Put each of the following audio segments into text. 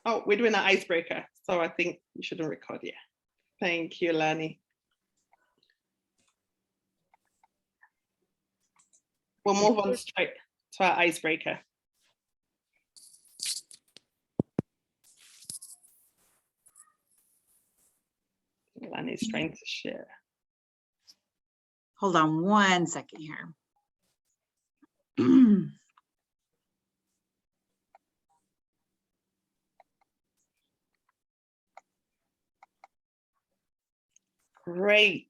Oh, we're doing an icebreaker, so I think you shouldn't record yet. Thank you, Lani. We'll move on straight to our icebreaker. Lani's trying to share. Hold on 1 second here. Great.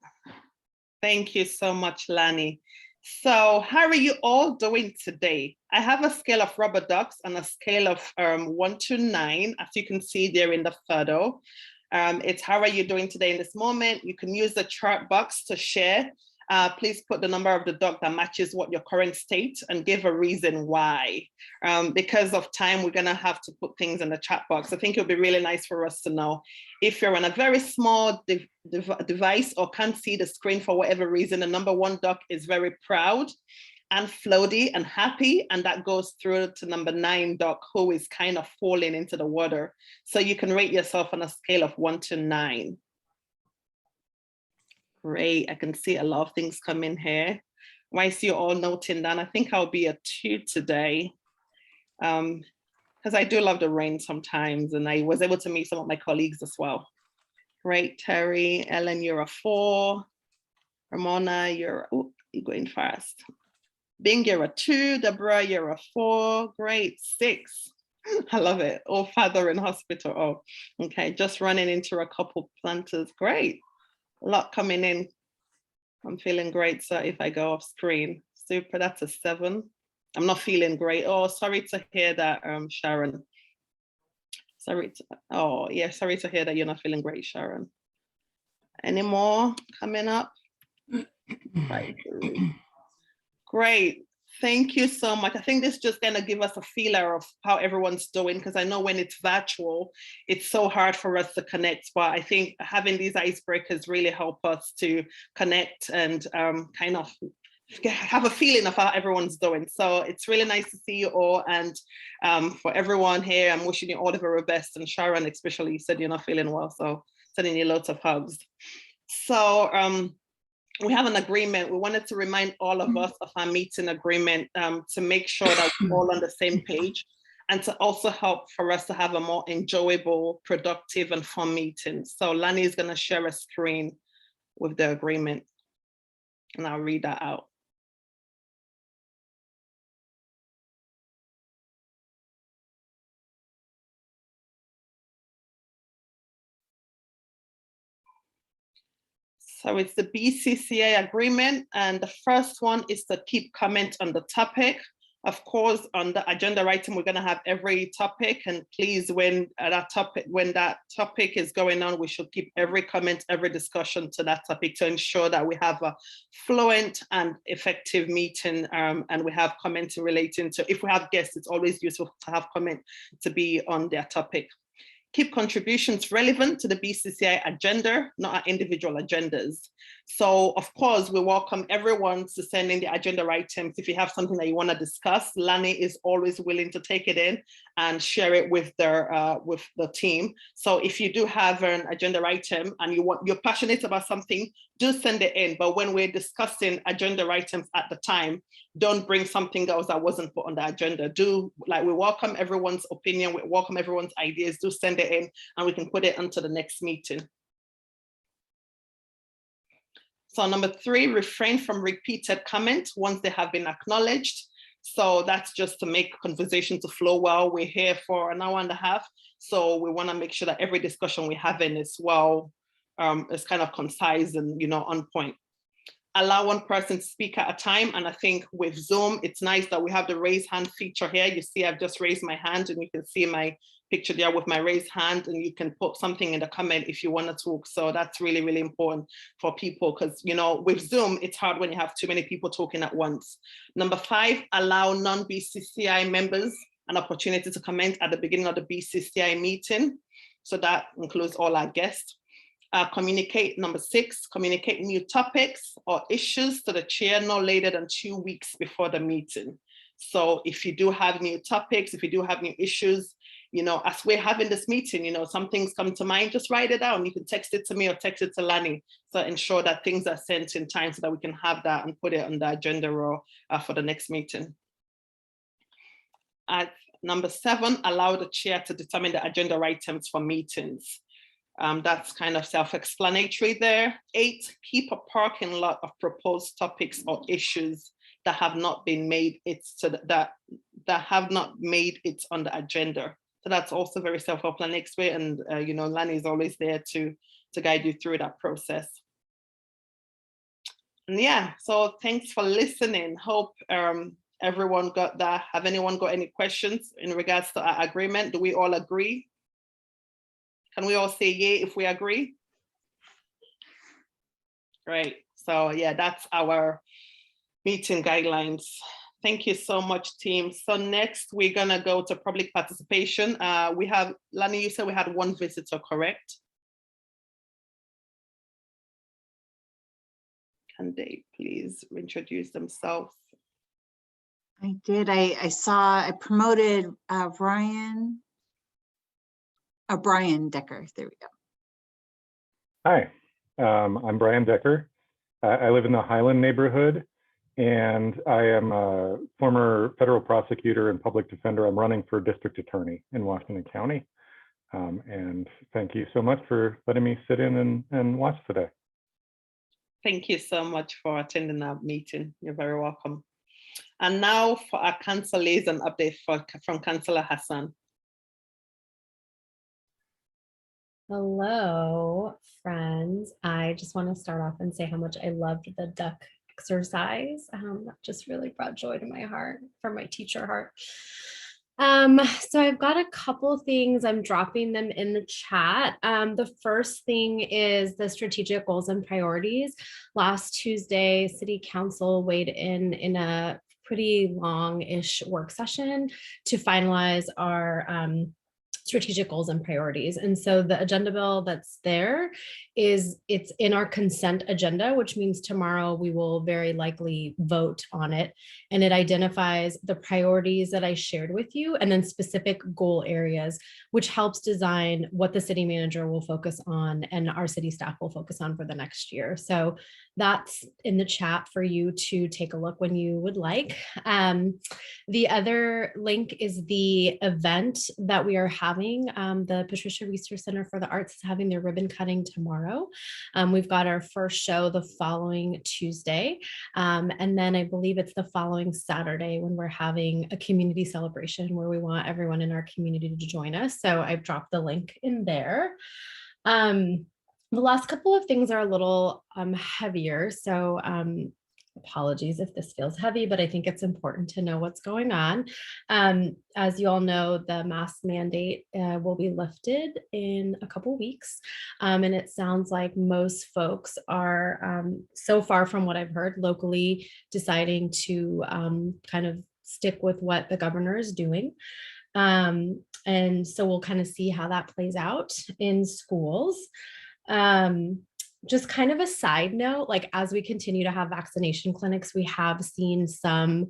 Thank you so much, Lani. So how are you all doing today? I have a scale of rubber ducks and a scale of 1 to 9, as you can see there in the photo. It's how are you doing today in this moment? You can use the chart box to share. Please put the number of the duck that matches what your current state and give a reason why. Because of time, we're gonna have to put things in the chat box. I think it'll be really nice for us to know if you're on a very small device or can't see the screen for whatever reason. The number 1 duck is very proud and floaty and happy, and that goes through to number 9 duck, who is kind of falling into the water. So you can rate yourself on a scale of 1 to 9. Great, I can see a lot of things come in here. Why is you all noting that? I think I'll be a 2 today, because I do love the rain sometimes, and I was able to meet some of my colleagues as well. Great, Terry, Ellen, you're a 4. Ramona, you're going fast. Bing, you're a 2. Deborah, you're a 4. Great, 6. I love it. Oh, father in hospital. Oh, okay, just running into a couple planters. Great. A lot coming in. I'm feeling great. So if I go off screen, super, that's a 7. I'm not feeling great. Oh, sorry to hear that, Sharon. Sorry to hear that you're not feeling great, Sharon. Any more coming up? Great. Thank you so much. I think this is just gonna give us a feeler of how everyone's doing, because I know when it's virtual, it's so hard for us to connect, but I think having these icebreakers really help us to connect and kind of have a feeling of how everyone's doing. So it's really nice to see you all, and for everyone here, I'm wishing you all the very best, and Sharon especially, you said you're not feeling well, so sending you lots of hugs. So we have an agreement. We wanted to remind all of us of our meeting agreement to make sure that we're all on the same page, and to also help for us to have a more enjoyable, productive, and fun meeting. So Lani is gonna share a screen with the agreement, and I'll read that out. So it's the BCCI agreement, and the first one is to keep comment on the topic. Of course, on the agenda item, we're gonna have every topic, and please, when that topic is going on, we should keep every comment, every discussion to that topic to ensure that we have a fluent and effective meeting, and we have comments relating to, if we have guests, it's always useful to have comment to be on their topic. Keep contributions relevant to the BCCI agenda, not our individual agendas. So of course, we welcome everyone to send in the agenda items. If you have something that you want to discuss, Lani is always willing to take it in and share it with the team. So if you do have an agenda item and you're passionate about something, do send it in. But when we're discussing agenda items at the time, don't bring something else that wasn't put on the agenda. We welcome everyone's opinion, we welcome everyone's ideas, do send it in and we can put it onto the next meeting. So number 3, refrain from repeated comments once they have been acknowledged. So that's just to make conversation to flow well. We're here for an hour and a half. So we want to make sure that every discussion we're having is is kind of concise and on point. Allow one person to speak at a time. And I think with Zoom, it's nice that we have the raise hand feature here. You see, I've just raised my hand and you can see my picture there with my raised hand, and you can put something in the comment if you want to talk. So that's really, really important for people because, with Zoom, it's hard when you have too many people talking at once. Number 5, allow non-BCCI members an opportunity to comment at the beginning of the BCCI meeting. So that includes all our guests. Number 6, communicate new topics or issues to the chair no later than 2 weeks before the meeting. So if you do have new topics, if you do have new issues, as we're having this meeting, some things come to mind, just write it down. You can text it to me or text it to Lani. So ensure that things are sent in time so that we can have that and put it on the agenda row for the next meeting. At number 7, allow the chair to determine the agenda items for meetings. That's kind of self-explanatory there. 8, keep a parking lot of proposed topics or issues that have not been made it so that have not made it on the agenda. So that's also very self-explanatory, and Lani is always there to guide you through that process. And yeah, so thanks for listening. Hope everyone got that. Have anyone got any questions in regards to our agreement? Do we all agree? Can we all say yay if we agree? Great. So yeah, that's our meeting guidelines. Thank you so much, team. So next we're gonna go to public participation. We have, Lani, you said we had 1 visitor, correct? Can they please introduce themselves? I did. I promoted Brian Decker. There we go. Hi, I'm Brian Decker. I live in the Highland neighborhood, and I am a former federal prosecutor and public defender. I'm running for district attorney in Washington County. And thank you so much for letting me sit in and watch today. Thank you so much for attending our meeting. You're very welcome. And now for our council liaison update from Councilor Hasan. Hello, friends. I just want to start off and say how much I loved the duck exercise. That just really brought joy to my heart, from my teacher heart. So I've got a couple things. I'm dropping them in the chat. The first thing is the strategic goals and priorities. Last Tuesday, City Council weighed in a pretty long-ish work session to finalize our strategic goals and priorities. And so the agenda bill that's there it's in our consent agenda, which means tomorrow we will very likely vote on it. And it identifies the priorities that I shared with you and then specific goal areas, which helps design what the city manager will focus on and our city staff will focus on for the next year. So that's in the chat for you to take a look when you would like. The other link is the event that we are having. The Patricia Research Center for the Arts is having their ribbon cutting tomorrow. We've got our first show the following Tuesday. And then I believe it's the following Saturday when we're having a community celebration where we want everyone in our community to join us. So I've dropped the link in there. The last couple of things are a little heavier. So apologies if this feels heavy, but I think it's important to know what's going on. As you all know, the mask mandate will be lifted in a couple weeks. And it sounds like most folks are, so far from what I've heard, locally deciding to kind of stick with what the governor is doing. And so we'll kind of see how that plays out in schools. Just kind of a side note, like as we continue to have vaccination clinics, we have seen some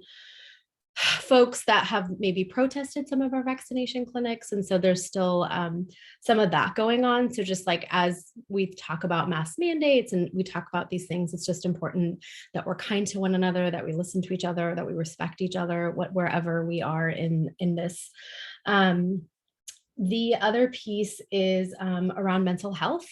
folks that have maybe protested some of our vaccination clinics. And so there's still some of that going on. So just like as we talk about mask mandates and we talk about these things, it's just important that we're kind to one another, that we listen to each other, that we respect each other, wherever we are in this. The other piece is around mental health.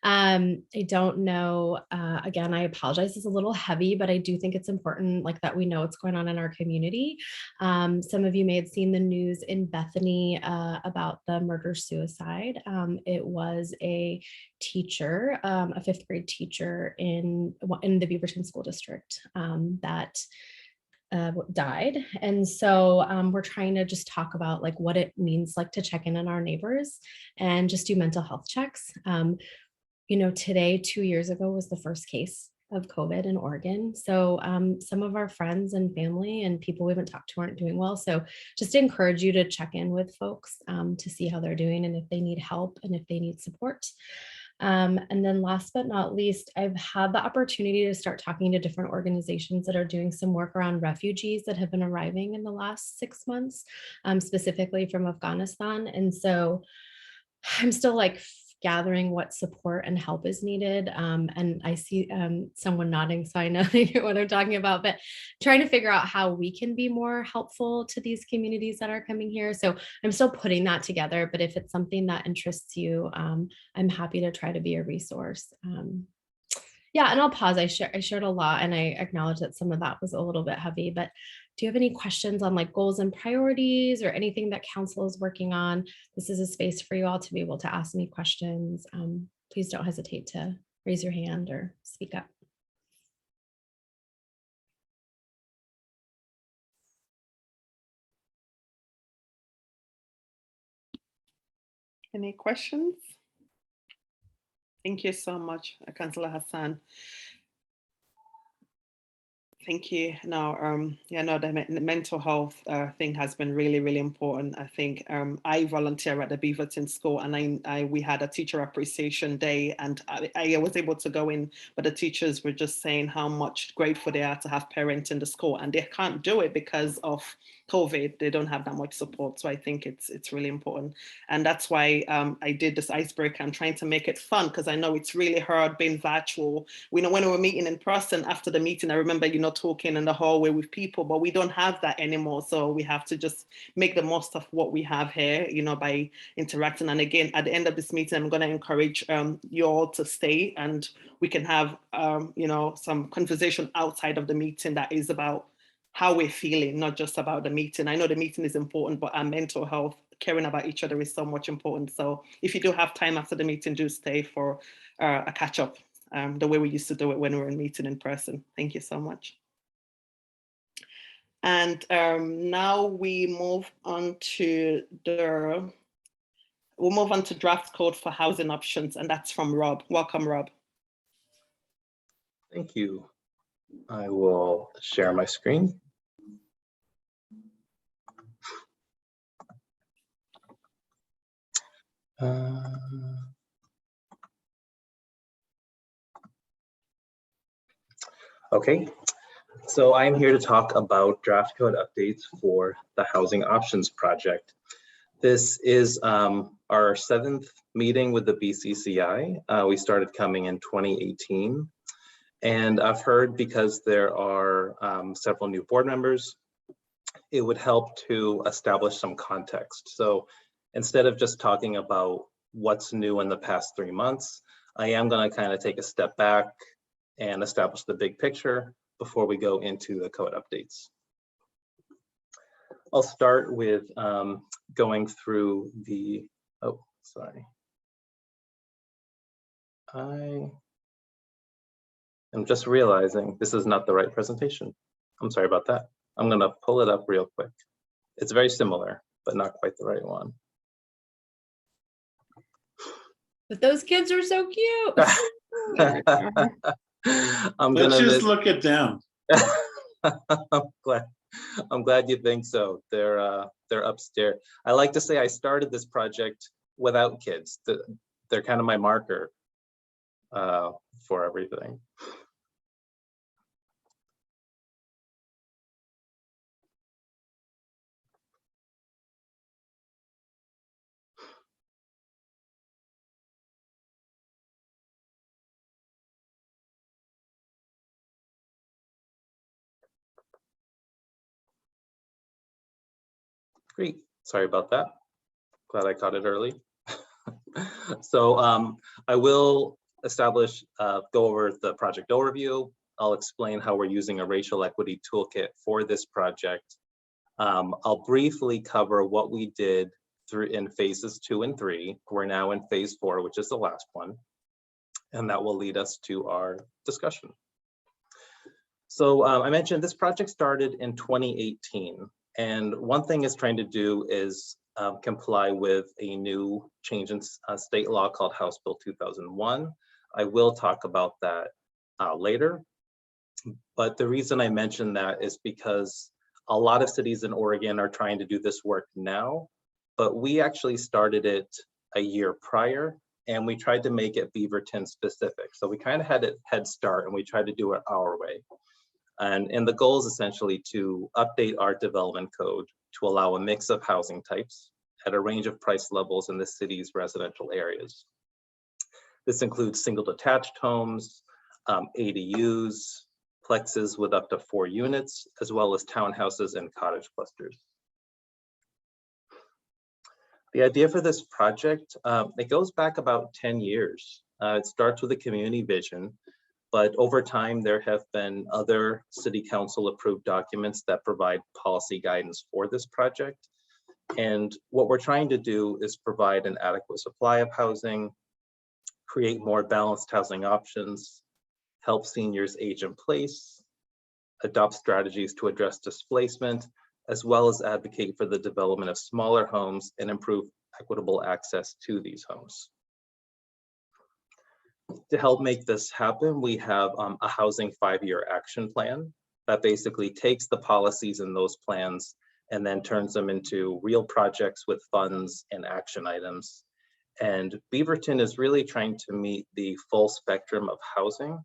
I don't know, again, I apologize, it's a little heavy, but I do think it's important like that we know what's going on in our community. Some of you may have seen the news in Bethany about the murder-suicide. It was a teacher, a 5th grade teacher in the Beaverton School District that died. And so we're trying to just talk about like what it means like to check in on our neighbors and just do mental health checks. You know, today, 2 years ago was the first case of COVID in Oregon. So some of our friends and family and people we haven't talked to aren't doing well. So just encourage you to check in with folks to see how they're doing and if they need help and if they need support. And then last but not least, I've had the opportunity to start talking to different organizations that are doing some work around refugees that have been arriving in the last 6 months, specifically from Afghanistan. And so I'm still like gathering what support and help is needed. And I see someone nodding, so I know what I'm talking about, but trying to figure out how we can be more helpful to these communities that are coming here. So I'm still putting that together, but if it's something that interests you, I'm happy to try to be a resource. Yeah, and I'll pause. I shared a lot, and I acknowledge that some of that was a little bit heavy, but do you have any questions on like goals and priorities or anything that council is working on? This is a space for you all to be able to ask me questions. Please don't hesitate to raise your hand or speak up. Any questions? Thank you so much, Councillor Hasan. Thank you. Now, the mental health thing has been really, really important. I think I volunteer at the Beaverton school, and we had a teacher appreciation day, and I was able to go in, but the teachers were just saying how much grateful they are to have parents in the school, and they can't do it because of COVID. They don't have that much support. So I think it's really important. And that's why I did this icebreaker. I'm trying to make it fun because I know it's really hard being virtual. We know when we were meeting in person, after the meeting, I remember, talking in the hallway with people, but we don't have that anymore. So we have to just make the most of what we have here, by interacting. And again, at the end of this meeting, I'm going to encourage you all to stay, and we can have, some conversation outside of the meeting that is about how we're feeling, not just about the meeting. I know the meeting is important, but our mental health, caring about each other is so much important. So if you do have time after the meeting, do stay for a catch up, the way we used to do it when we were in meeting in person. Thank you so much. And now we move on to draft code for housing options, and that's from Rob. Welcome, Rob. Thank you. I will share my screen. Okay, so I'm here to talk about draft code updates for the Housing Options Project. This is our 7th meeting with the BCCI. We started coming in 2018. And I've heard, because there are several new board members, it would help to establish some context. So instead of just talking about what's new in the past 3 months, I am going to kind of take a step back and establish the big picture before we go into the code updates. I'll start with going through the, I'm just realizing this is not the right presentation. I'm sorry about that. I'm going to pull it up real quick. It's very similar, but not quite the right one. But those kids are so cute. Let's just look at them. I'm glad you think so. They're upstairs. I like to say I started this project without kids. They're kind of my marker for everything. Great, sorry about that. Glad I caught it early. So I will establish, go over the project overview. I'll explain how we're using a racial equity toolkit for this project. I'll briefly cover what we did in phases 2 and 3. We're now in phase 4, which is the last one. And that will lead us to our discussion. So I mentioned this project started in 2018. And one thing it's trying to do is comply with a new change in state law called House Bill 2001. I will talk about that later. But the reason I mention that is because a lot of cities in Oregon are trying to do this work now, but we actually started it a year prior and we tried to make it Beaverton specific. So we kind of had a head start and we tried to do it our way. And the goal is essentially to update our development code to allow a mix of housing types at a range of price levels in the city's residential areas. This includes single detached homes, ADUs, plexes with up to 4 units, as well as townhouses and cottage clusters. The idea for this project, it goes back about 10 years. It starts with a community vision, but over time there have been other city council approved documents that provide policy guidance for this project. And what we're trying to do is provide an adequate supply of housing, create more balanced housing options, help seniors age in place, adopt strategies to address displacement, as well as advocate for the development of smaller homes and improve equitable access to these homes. To help make this happen, we have a housing 5-year action plan that basically takes the policies in those plans and then turns them into real projects with funds and action items. And Beaverton is really trying to meet the full spectrum of housing.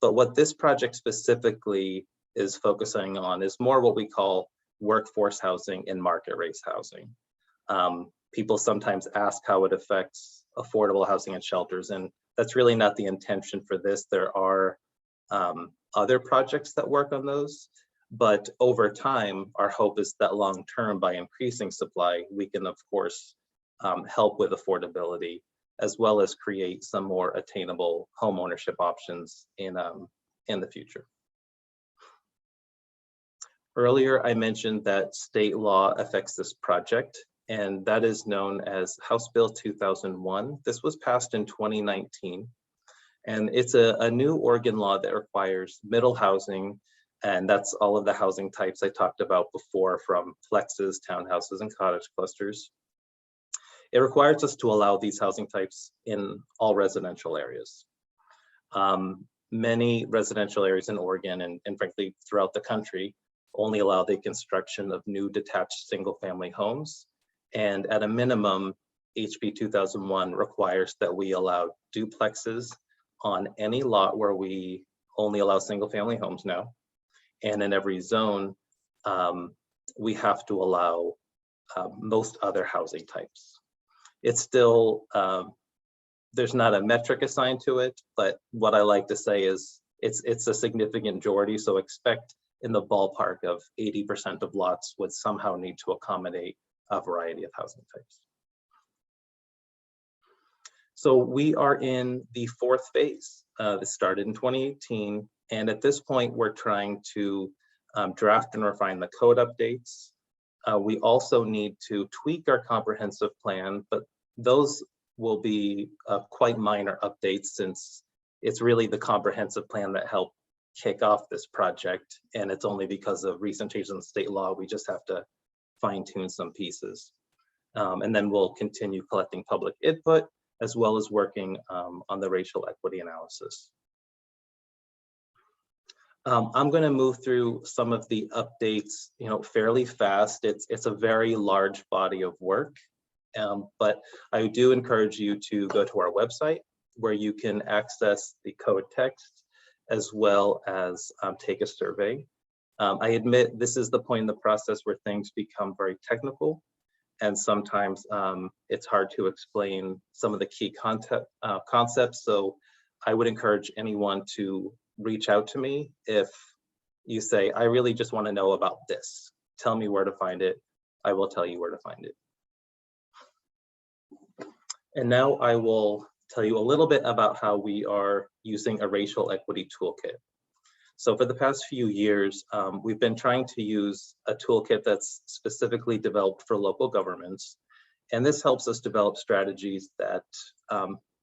But what this project specifically is focusing on is more what we call workforce housing and market rates housing. People sometimes ask how it affects affordable housing and shelters, and that's really not the intention for this. There are other projects that work on those, but over time, our hope is that long-term, by increasing supply, we can, of course, help with affordability, as well as create some more attainable home ownership options in the future. Earlier, I mentioned that state law affects this project, and that is known as House Bill 2001. This was passed in 2019, and it's a new Oregon law that requires middle housing, and that's all of the housing types I talked about before, from flexes, townhouses, and cottage clusters. It requires us to allow these housing types in all residential areas. Many residential areas in Oregon and frankly throughout the country only allow the construction of new detached single-family homes. And at a minimum, HB 2001 requires that we allow duplexes on any lot where we only allow single-family homes now. And in every zone, we have to allow most other housing types. It's still, there's not a metric assigned to it, but what I like to say is it's a significant majority, so expect in the ballpark of 80% of lots would somehow need to accommodate a variety of housing types. So we are in the 4th phase. This started in 2018, and at this point, we're trying to draft and refine the code updates. We also need to tweak our comprehensive plan, but those will be quite minor updates, since it's really the comprehensive plan that helped kick off this project, and it's only because of recent changes in state law we just have to fine-tune some pieces. And then we'll continue collecting public input, as well as working on the racial equity analysis. I'm going to move through some of the updates, fairly fast. It's a very large body of work, but I do encourage you to go to our website, where you can access the code text, as well as take a survey. I admit this is the point in the process where things become very technical, and sometimes it's hard to explain some of the key concepts. So I would encourage anyone to reach out to me if you say, I really just want to know about this. Tell me where to find it. I will tell you where to find it. And now I will tell you a little bit about how we are using a racial equity toolkit. So for the past few years, we've been trying to use a toolkit that's specifically developed for local governments. And this helps us develop strategies that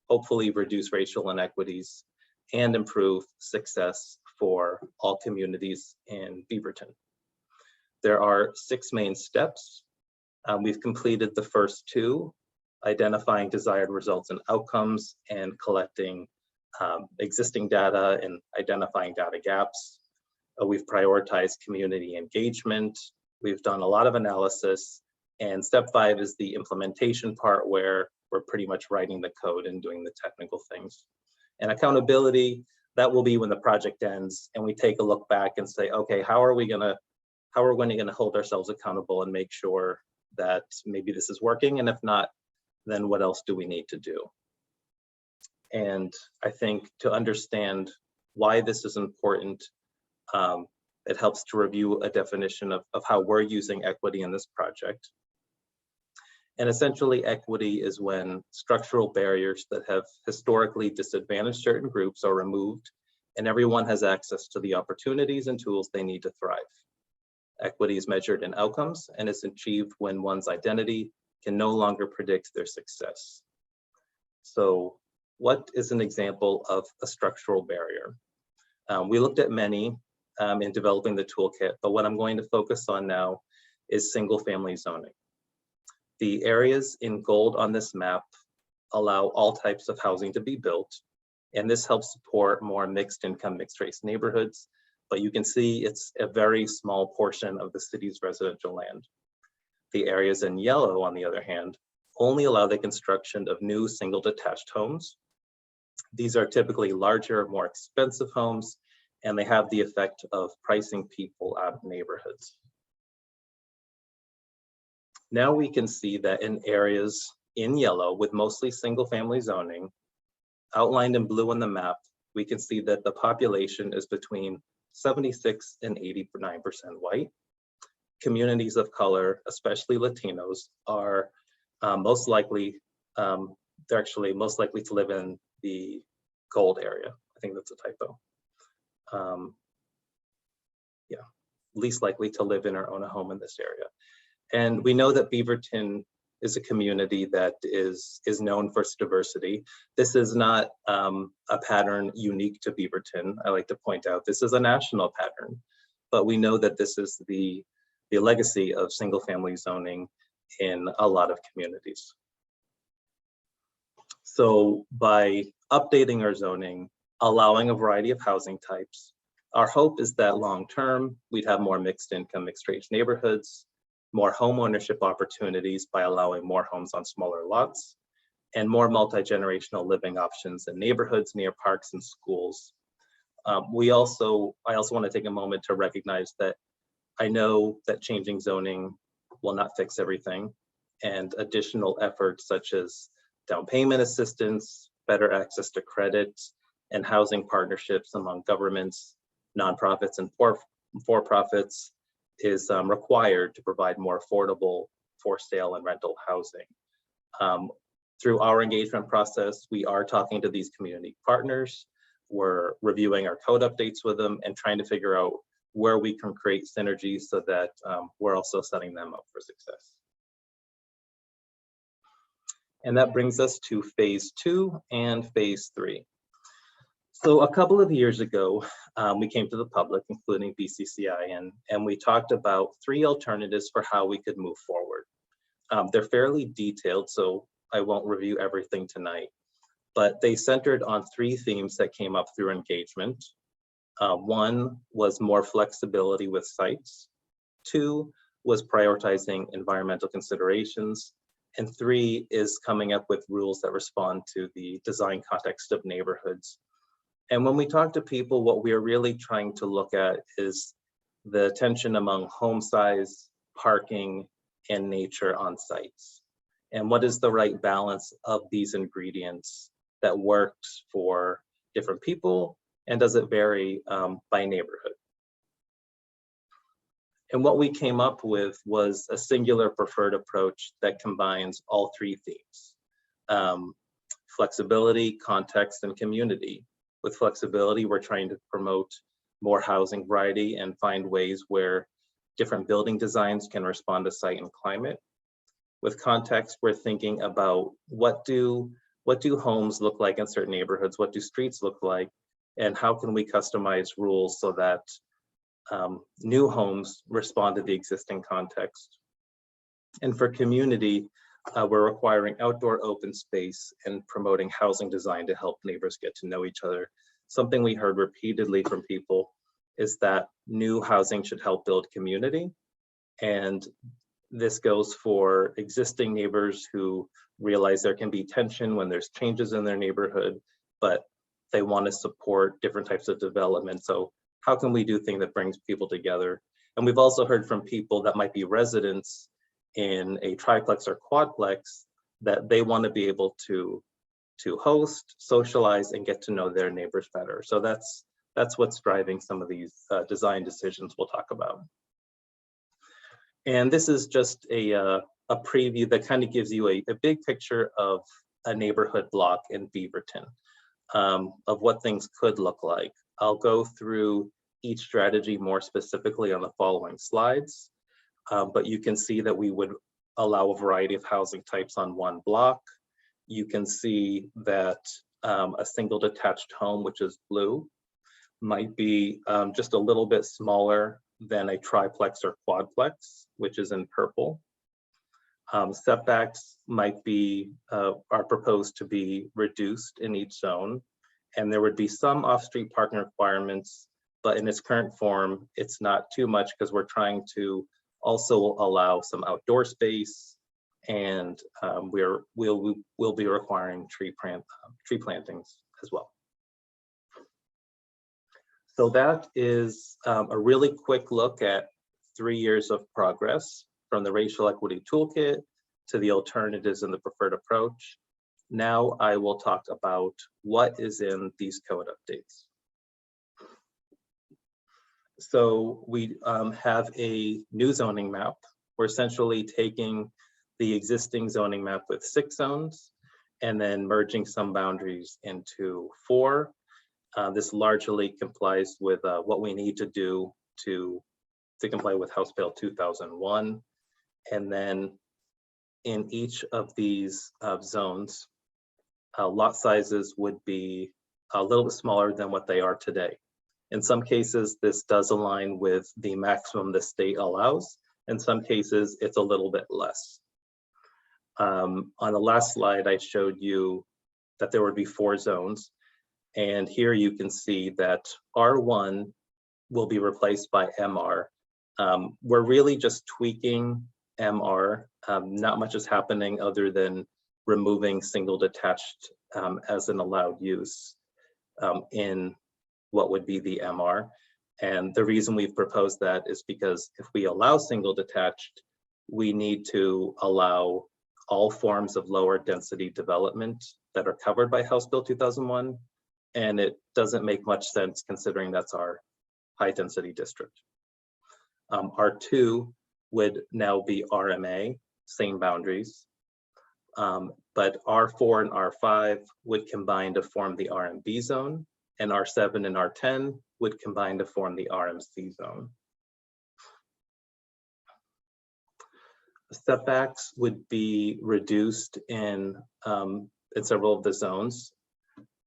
hopefully reduce racial inequities and improve success for all communities in Beaverton. There are 6 main steps. We've completed the first 2, identifying desired results and outcomes and collecting existing data and identifying data gaps. We've prioritized community engagement. We've done a lot of analysis. And step 5 is the implementation part, where we're pretty much writing the code and doing the technical things. And accountability, that will be when the project ends and we take a look back and say, okay, how are we gonna hold ourselves accountable and make sure that maybe this is working, and if not, then what else do we need to do? And I think to understand why this is important, it helps to review a definition of how we're using equity in this project. And essentially, equity is when structural barriers that have historically disadvantaged certain groups are removed and everyone has access to the opportunities and tools they need to thrive. Equity is measured in outcomes and is achieved when one's identity can no longer predict their success. So what is an example of a structural barrier? We looked at many in developing the toolkit, but what I'm going to focus on now is single family zoning. The areas in gold on this map allow all types of housing to be built, and this helps support more mixed income, mixed race neighborhoods, but you can see it's a very small portion of the city's residential land. The areas in yellow, on the other hand, only allow the construction of new single detached homes. These are typically larger, more expensive homes, and they have the effect of pricing people out of neighborhoods. Now we can see that in areas in yellow with mostly single family zoning, outlined in blue on the map, we can see that the population is between 76 and 89% white. Communities of color, especially Latinos, are most likely, they're actually most likely to live in the gold area. I think that's a typo. Yeah, least likely to live in or own a home in this area. And we know that Beaverton is a community that is known for its diversity. This is not a pattern unique to Beaverton. I like to point out this is a national pattern, but we know that this is the legacy of single family zoning in a lot of communities. So by updating our zoning, allowing a variety of housing types, our hope is that long-term, we'd have more mixed income, mixed race neighborhoods, more home ownership opportunities by allowing more homes on smaller lots, and more multi-generational living options in neighborhoods near parks and schools. I also want to take a moment to recognize that I know that changing zoning will not fix everything, and additional efforts such as down payment assistance, better access to credit, and housing partnerships among governments, nonprofits, and for-profits is required to provide more affordable for sale and rental housing. Through our engagement process, we are talking to these community partners. We're reviewing our code updates with them and trying to figure out where we can create synergies so that we're also setting them up for success. And that brings us to phase 2 and phase 3. So a couple of years ago, we came to the public, including BCCI, and we talked about 3 alternatives for how we could move forward. They're fairly detailed, so I won't review everything tonight, but they centered on 3 themes that came up through engagement. 1 was more flexibility with sites. 2 was prioritizing environmental considerations. And 3 is coming up with rules that respond to the design context of neighborhoods. And when we talk to people, what we are really trying to look at is the tension among home size, parking, and nature on sites. And what is the right balance of these ingredients that works for different people, and does it vary by neighborhood? And what we came up with was a singular preferred approach that combines all 3 themes: flexibility, context, and community. With flexibility, we're trying to promote more housing variety and find ways where different building designs can respond to site and climate. With context, we're thinking about what do homes look like in certain neighborhoods, what do streets look like, and how can we customize rules so that new homes respond to the existing context. And for community, we're requiring outdoor open space and promoting housing design to help neighbors get to know each other. Something we heard repeatedly from people is that new housing should help build community, and This goes for existing neighbors who realize there can be tension when there's changes in their neighborhood, but they want to support different types of development. So how can we do things that brings people together? And we've also heard from people that might be residents in a triplex or quadplex that they want to be able to host, socialize, and get to know their neighbors better. So that's what's driving some of these design decisions we'll talk about. And this is just a preview that kind of gives you a big picture of a neighborhood block in Beaverton, of what things could look like. I'll go through each strategy more specifically on the following slides, but you can see that we would allow a variety of housing types on one block. You can see that a single detached home, which is blue, might be just a little bit smaller than a triplex or quadplex, which is in purple. Setbacks might be, are proposed to be reduced in each zone, and there would be some off-street parking requirements, but in its current form, it's not too much because we're trying to also allow some outdoor space, and we'll be requiring tree plantings as well. So that is a really quick look at 3 years of progress from the Racial Equity Toolkit to the alternatives and the preferred approach. Now I will talk about what is in these code updates. So we have a new zoning map. We're essentially taking the existing zoning map with 6 zones and then merging some boundaries into 4. This largely complies with what we need to do to comply with House Bill 2001. And then in each of these zones, lot sizes would be a little bit smaller than what they are today. In some cases, this does align with the maximum the state allows. In some cases, it's a little bit less. On the last slide, I showed you that there would be 4 zones. And here you can see that R1 will be replaced by MR. We're really just tweaking MR. Not much is happening other than removing single detached as an allowed use in what would be the MR. And the reason we've proposed that is because if we allow single detached, we need to allow all forms of lower density development that are covered by House Bill 2001. And it doesn't make much sense considering that's our high density district. R2 would now be RMA, same boundaries. But R4 and R5 would combine to form the RMB zone, and R7 and R10 would combine to form the RMC zone. Setbacks would be reduced in several of the zones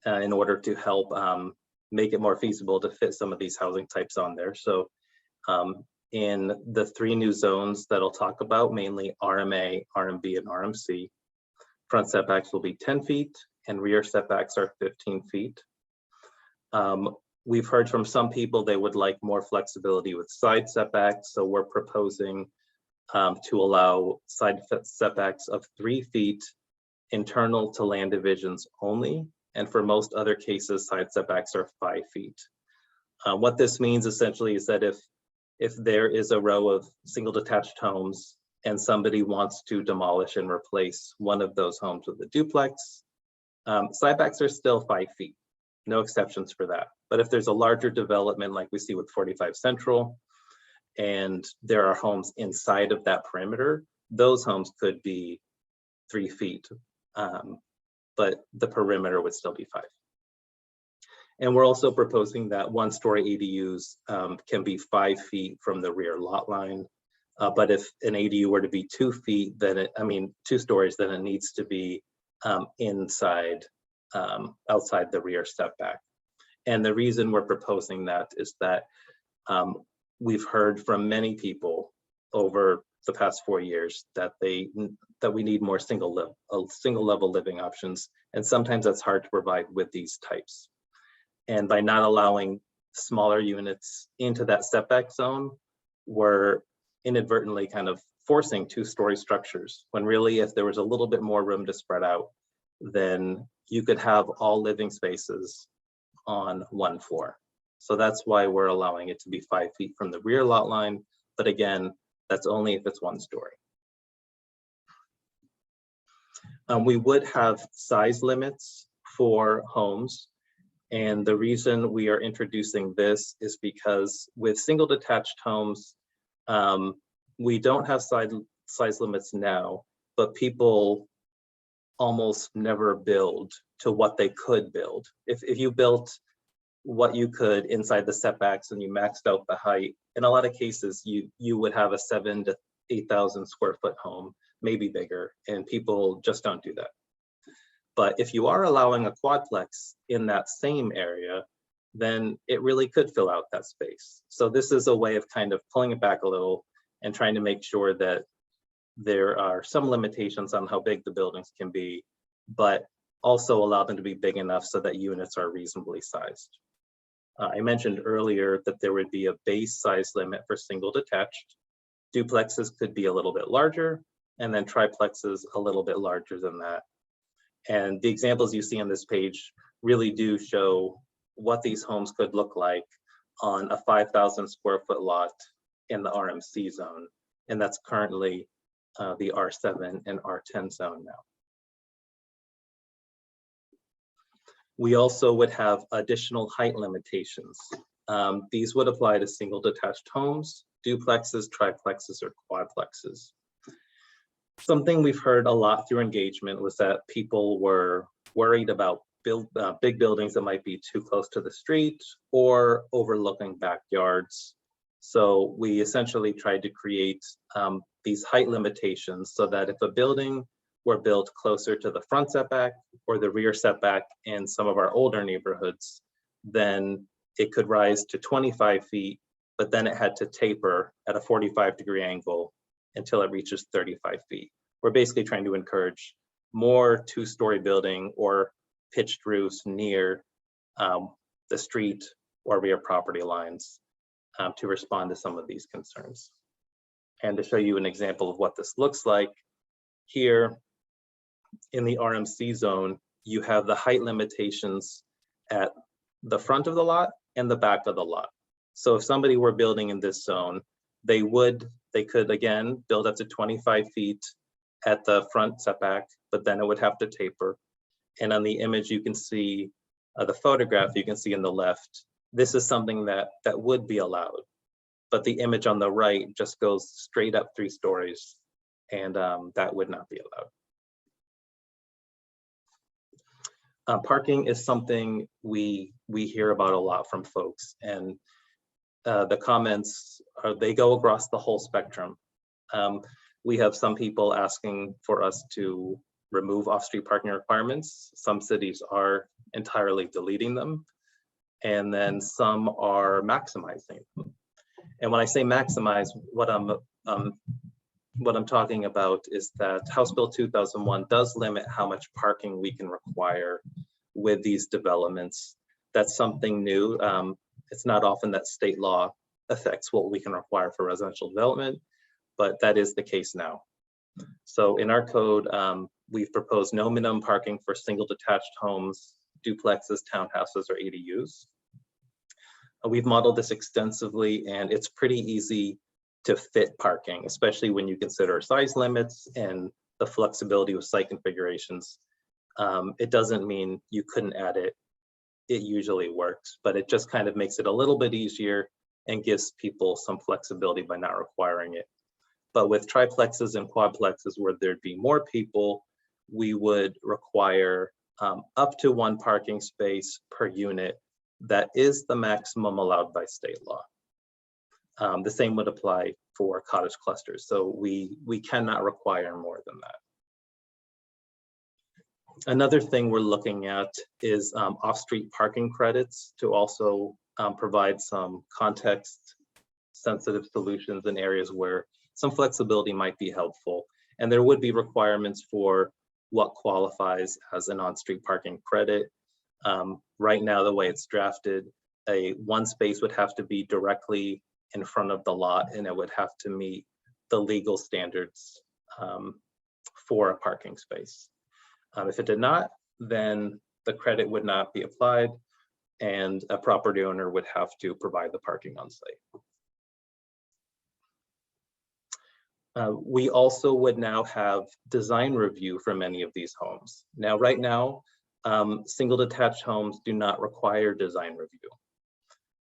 in order to help make it more feasible to fit some of these housing types on there. So in the 3 new zones that I'll talk about, mainly RMA, RMB, and RMC, front setbacks will be 10 feet and rear setbacks are 15 feet. We've heard from some people they would like more flexibility with side setbacks, so we're proposing to allow side setbacks of 3 feet internal to land divisions only, and for most other cases, side setbacks are 5 feet. What this means essentially is that if there is a row of single detached homes and somebody wants to demolish and replace one of those homes with a duplex, sidebacks are still 5 feet, no exceptions for that. But if there's a larger development like we see with 45 Central, and there are homes inside of that perimeter, those homes could be 3 feet, but the perimeter would still be 5. And we're also proposing that 1-story ADUs can be 5 feet from the rear lot line. But if an ADU were to be 2 feet, then 2 stories, then it needs to be inside, outside the rear setback. And the reason we're proposing that is that we've heard from many people over the past 4 years that we need more single level living options, and sometimes that's hard to provide with these types. And by not allowing smaller units into that setback zone, we're inadvertently kind of forcing two-story structures, when really if there was a little bit more room to spread out, then you could have all living spaces on one floor. So that's why we're allowing it to be 5 feet from the rear lot line. But again, that's only if it's 1 story. We would have size limits for homes. And the reason we are introducing this is because with single detached homes, we don't have size limits now, but people almost never build to what they could build. If you built what you could inside the setbacks and you maxed out the height, in a lot of cases, you would have a 7,000 to 8,000 square foot home, maybe bigger, and people just don't do that. But if you are allowing a quadplex in that same area, then it really could fill out that space. So this is a way of kind of pulling it back a little and trying to make sure that there are some limitations on how big the buildings can be, but also allow them to be big enough so that units are reasonably sized. I mentioned earlier that there would be a base size limit for single detached. Duplexes could be a little bit larger, and then triplexes a little bit larger than that. And the examples you see on this page really do show what these homes could look like on a 5,000 square foot lot in the RMC zone. And that's currently the R7 and R10 zone now. We also would have additional height limitations. These would apply to single detached homes, duplexes, triplexes, or quadplexes. Something we've heard a lot through engagement was that people were worried about big buildings that might be too close to the street or overlooking backyards. So we essentially tried to create these height limitations so that if a building were built closer to the front setback or the rear setback in some of our older neighborhoods, then it could rise to 25 feet, but then it had to taper at a 45-degree angle until it reaches 35 feet. We're basically trying to encourage more two-story building or pitched roofs near the street or rear property lines to respond to some of these concerns. And to show you an example of what this looks like, here in the RMC zone, you have the height limitations at the front of the lot and the back of the lot. So if somebody were building in this zone, they could again build up to 25 feet at the front setback, but then it would have to taper. And on the image, you can see the photograph you can see in the left. This is something that would be allowed, but the image on the right just goes straight up 3 stories, and that would not be allowed. Parking is something we hear about a lot from folks, and the comments they go across the whole spectrum. We have some people asking for us to remove off-street parking requirements. Some cities are entirely deleting them, and then some are maximizing them. And when I say maximize, what I'm talking about is that House Bill 2001 does limit how much parking we can require with these developments. That's something new. It's not often that state law affects what we can require for residential development, but that is the case now. So in our code, we've proposed no minimum parking for single detached homes, duplexes, townhouses, or ADUs. We've modeled this extensively, and it's pretty easy to fit parking, especially when you consider size limits and the flexibility with site configurations. It doesn't mean you couldn't add it. It usually works, but it just kind of makes it a little bit easier and gives people some flexibility by not requiring it. But with triplexes and quadplexes where there'd be more people, we would require up to 1 parking space per unit. That is the maximum allowed by state law. The same would apply for cottage clusters. So we cannot require more than that. Another thing we're looking at is off-street parking credits to also provide some context-sensitive solutions in areas where some flexibility might be helpful. And there would be requirements for what qualifies as an on-street parking credit. Right now, the way it's drafted, one space would have to be directly in front of the lot, and it would have to meet the legal standards for a parking space. If it did not, then the credit would not be applied and a property owner would have to provide the parking on site. We also would now have design review for many of these homes. Now, right now, single detached homes do not require design review.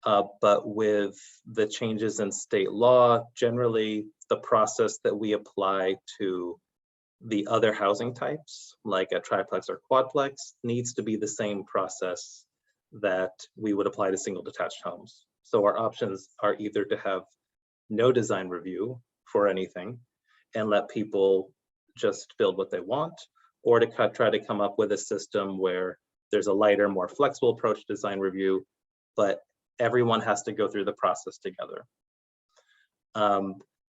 But with the changes in state law, generally the process that we apply to the other housing types, like a triplex or quadplex, needs to be the same process that we would apply to single detached homes. So our options are either to have no design review for anything and let people just build what they want, or to try to come up with a system where there's a lighter, more flexible approach to design review, but everyone has to go through the process together.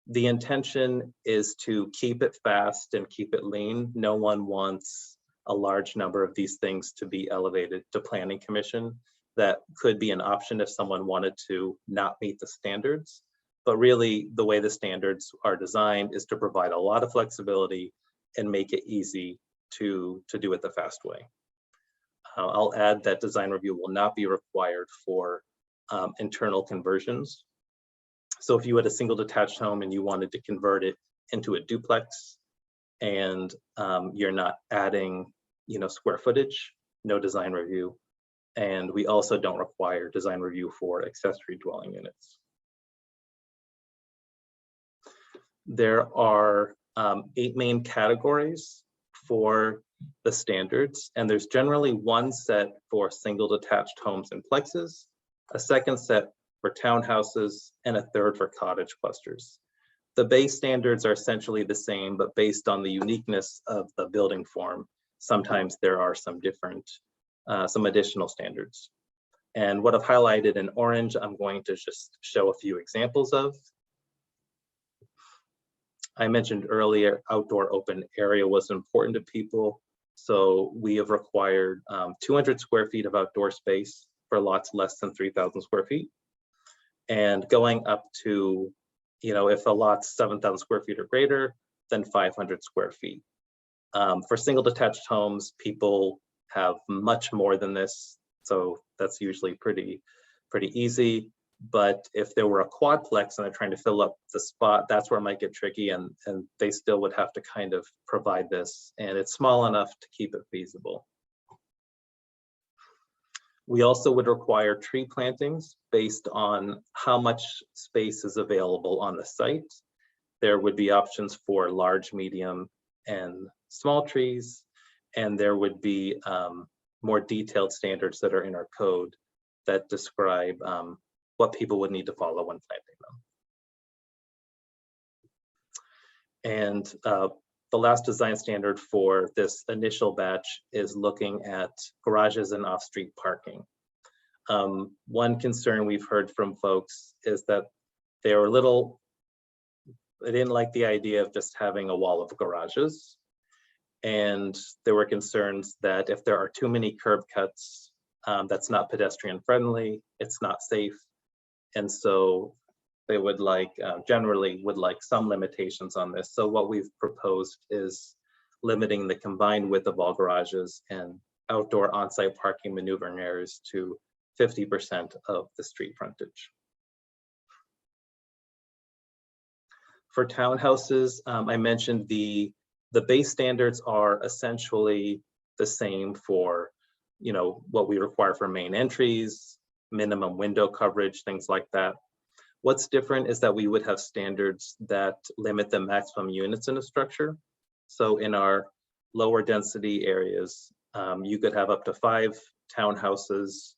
The intention is to keep it fast and keep it lean. No one wants a large number of these things to be elevated to planning commission. That could be an option if someone wanted to not meet the standards. But really, the way the standards are designed is to provide a lot of flexibility and make it easy to do it the fast way. I'll add that design review will not be required for internal conversions. So if you had a single detached home and you wanted to convert it into a duplex and you're not adding, square footage, no design review. And we also don't require design review for accessory dwelling units. There are 8 main categories for the standards, and there's generally one set for single detached homes and plexes, a second set for townhouses, and a third for cottage clusters. The base standards are essentially the same, but based on the uniqueness of the building form, sometimes there are some different, some additional standards. And what I've highlighted in orange, I'm going to just show a few examples of. I mentioned earlier, outdoor open area was important to people. So we have required 200 square feet of outdoor space for lots less than 3,000 square feet. And going up to, if a lot's 7,000 square feet or greater, then 500 square feet. For single detached homes, people have much more than this. So that's usually pretty easy. But if there were a quadplex and they're trying to fill up the spot, that's where it might get tricky, and they still would have to kind of provide this, and it's small enough to keep it feasible. We also would require tree plantings based on how much space is available on the site. There would be options for large, medium, and small trees, and there would be more detailed standards that are in our code that describe what people would need to follow when planting them. And the last design standard for this initial batch is looking at garages and off-street parking. One concern we've heard from folks is that they didn't like the idea of just having a wall of garages. And there were concerns that if there are too many curb cuts, that's not pedestrian friendly, it's not safe. And so they would generally would like some limitations on this. So what we've proposed is limiting the combined width of all garages and outdoor on-site parking maneuvering areas to 50% of the street frontage. For townhouses, I mentioned the base standards are essentially the same for, what we require for main entries, minimum window coverage, things like that. What's different is that we would have standards that limit the maximum units in a structure. So in our lower density areas, you could have up to 5 townhouses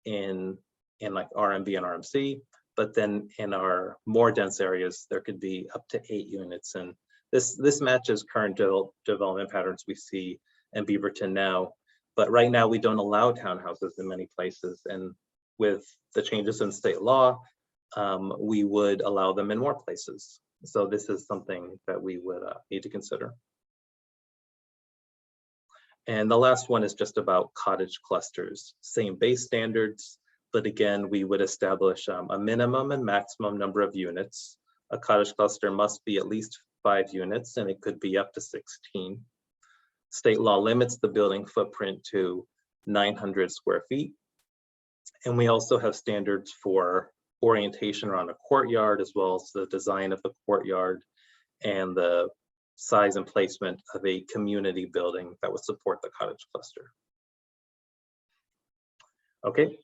in like RMB and RMC, but then in our more dense areas, there could be up to 8 units. And this matches current development patterns we see in Beaverton now. But right now we don't allow townhouses in many places. And with the changes in state law, we would allow them in more places. So this is something that we would need to consider. And the last one is just about cottage clusters. Same base standards, but again, we would establish a minimum and maximum number of units a cottage cluster must be at least 5 units, and it could be up to 16. State law limits the building footprint to 900 square feet. And we also have standards for orientation around a courtyard, as well as the design of the courtyard and the size and placement of a community building that would support the cottage cluster. Okay,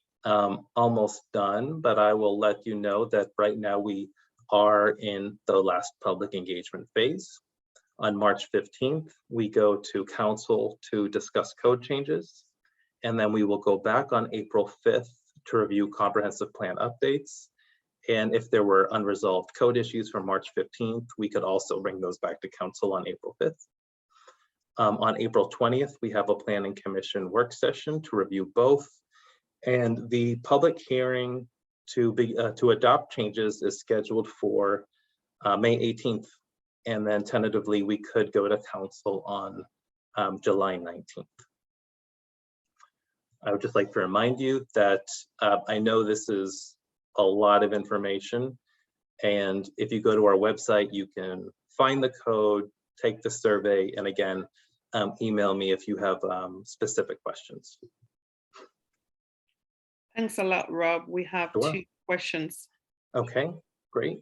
almost done, but I will let you know that right now we are in the last public engagement phase. On March 15th, we go to council to discuss code changes, and then we will go back on April 5th to review comprehensive plan updates. And if there were unresolved code issues from March 15th, we could also bring those back to council on April 5th. On April 20th, we have a planning commission work session to review both. And the public hearing to adopt changes is scheduled for May 18th. And then tentatively, we could go to council on July 19th. I would just like to remind you that I know this is a lot of information. And if you go to our website, you can find the code, take the survey, and again, email me if you have specific questions. Thanks a lot, Rob. We have Sure. 2 questions. Okay, great.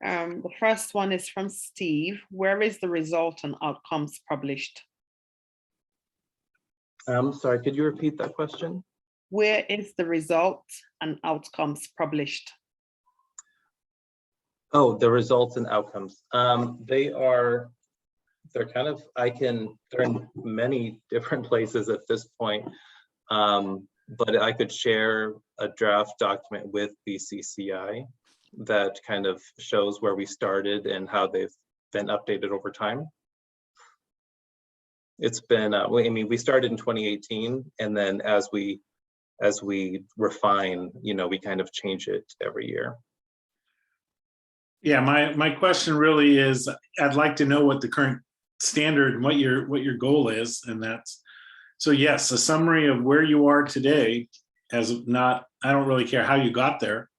The first one is from Steve. Where is the result and outcomes published? Sorry, could you repeat that question? Where is the result and outcomes published? Oh, the results and outcomes. They're kind of, they're in many different places at this point. But I could share a draft document with BCCI that kind of shows where we started and how they've been updated over time. It's been, I mean, we started in 2018, and then as we refine, you know, we kind of change it every year. Yeah, my question really is, I'd like to know what the current standard and what your goal is, and that's, so yes, a summary of where you are today, as not, I don't really care how you got there,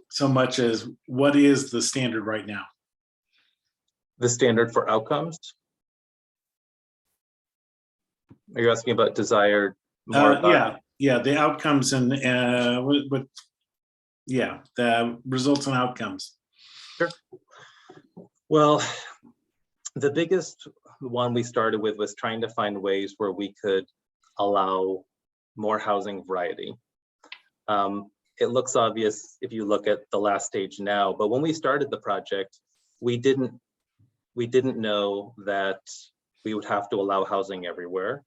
so much as what is the standard right now? The standard for outcomes? Are you asking about desired more about? Yeah, the outcomes and the results and outcomes. Sure. Well, the biggest one we started with was trying to find ways where we could allow more housing variety. It looks obvious if you look at the last stage now, but when we started the project, we didn't know that we would have to allow housing everywhere.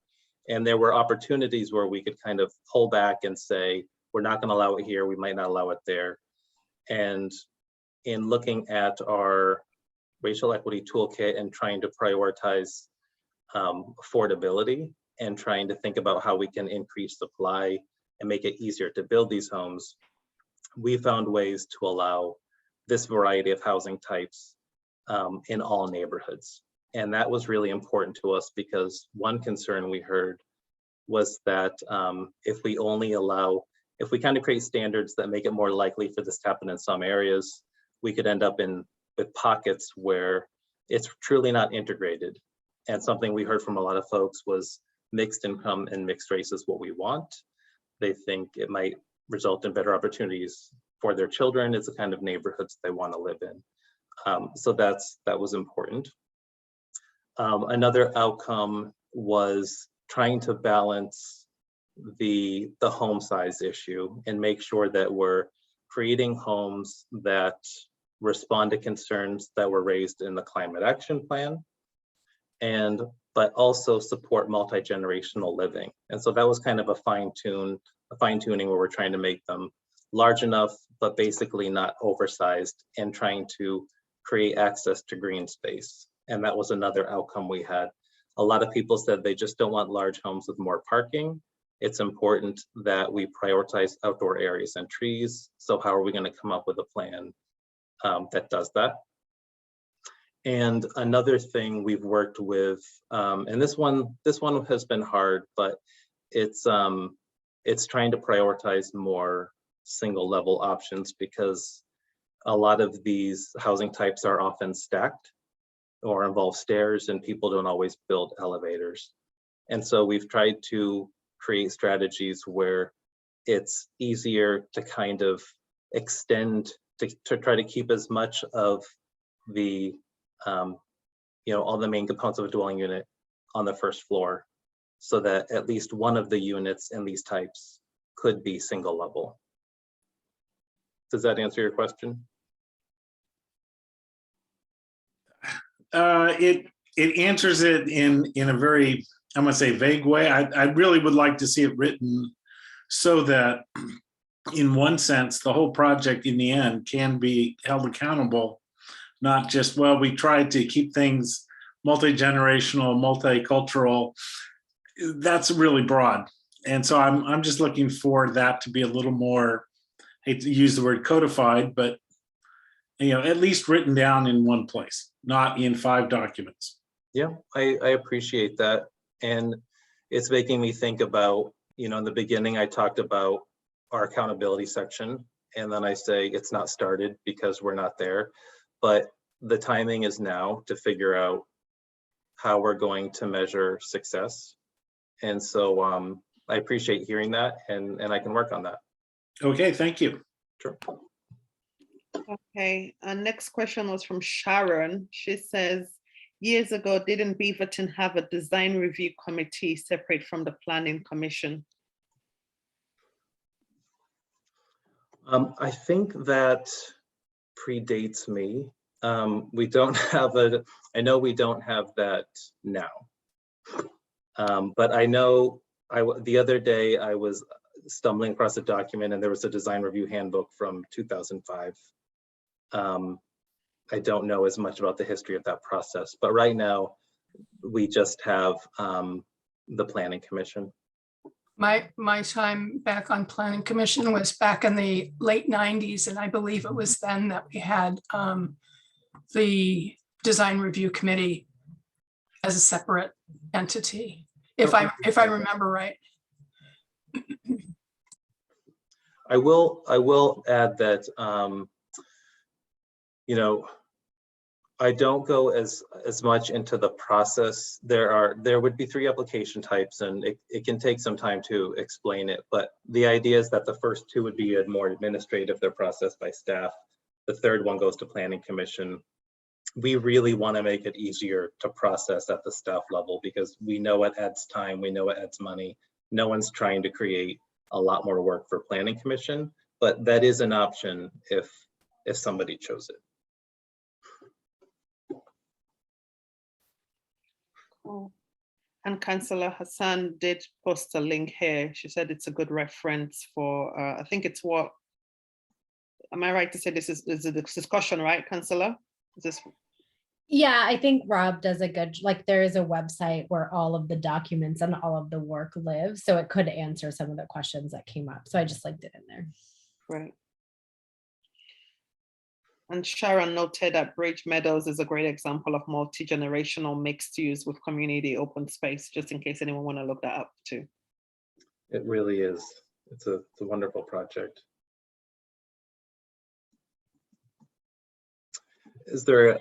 And there were opportunities where we could kind of pull back and say, we're not going to allow it here, we might not allow it there. And in looking at our racial equity toolkit and trying to prioritize affordability and trying to think about how we can increase supply and make it easier to build these homes, we found ways to allow this variety of housing types in all neighborhoods. And that was really important to us because one concern we heard was that if we kind of create standards that make it more likely for this to happen in some areas, we could end up with pockets where it's truly not integrated. And something we heard from a lot of folks was mixed income and mixed race is what we want. They think it might result in better opportunities for their children. It's the kind of neighborhoods they want to live in. So that was important. Another outcome was trying to balance the home size issue and make sure that we're creating homes that respond to concerns that were raised in the climate action plan, but also support multi-generational living. And so that was kind of a fine-tuning where we're trying to make them large enough, but basically not oversized, and trying to create access to green space. And that was another outcome we had. A lot of people said they just don't want large homes with more parking. It's important that we prioritize outdoor areas and trees. So how are we going to come up with a plan that does that? And another thing we've worked with, and this one has been hard, but it's trying to prioritize more single level options, because a lot of these housing types are often stacked or involve stairs, and people don't always build elevators. And so we've tried to create strategies where it's easier to kind of extend, to try to keep as much of the, all the main components of a dwelling unit on the first floor, so that at least one of the units in these types could be single level. Does that answer your question? It answers it in a very, I'm gonna say, vague way. I really would like to see it written so that in one sense, the whole project in the end can be held accountable, not just, well, we tried to keep things multi-generational, multicultural. That's really broad. And so I'm just looking for that to be a little more, I hate to use the word codified, but at least written down in one place, not in 5 documents. Yeah, I appreciate that. And it's making me think about, in the beginning, I talked about our accountability section, and then I say it's not started because we're not there. But the timing is now to figure out how we're going to measure success. And so I appreciate hearing that, and I can work on that. Okay, thank you. Sure. Okay, our next question was from Sharon. She says, years ago, didn't Beaverton have a design review committee separate from the planning commission? I think that predates me. We don't have I know we don't have that now. But I know the other day I was stumbling across a document and there was a design review handbook from 2005. I don't know as much about the history of that process, but right now we just have the planning commission. My time back on planning commission was back in the late 90s, and I believe it was then that we had the design review committee as a separate entity, if I remember right. I will add that I don't go as much into the process. There would be 3 application types, and it can take some time to explain it, but the idea is that the first 2 would be more administrative. They're processed by staff. The third one goes to planning commission. We really want to make it easier to process at the staff level because we know it adds time, we know it adds money. No one's trying to create a lot more work for planning commission, but that is an option if somebody chose it. Cool. And Councilor Hasan did post a link here. She said it's a good reference for, I think it's what, am I right to say this is a discussion, right, Councilor? Is this? Yeah, I think Rob does a good, there is a website where all of the documents and all of the work live. So it could answer some of the questions that came up. So I just linked it in there. Right. And Sharon noted that Bridge Meadows is a great example of multi-generational mixed use with community open space, just in case anyone want to look that up too. It really is. It's a wonderful project. Is there,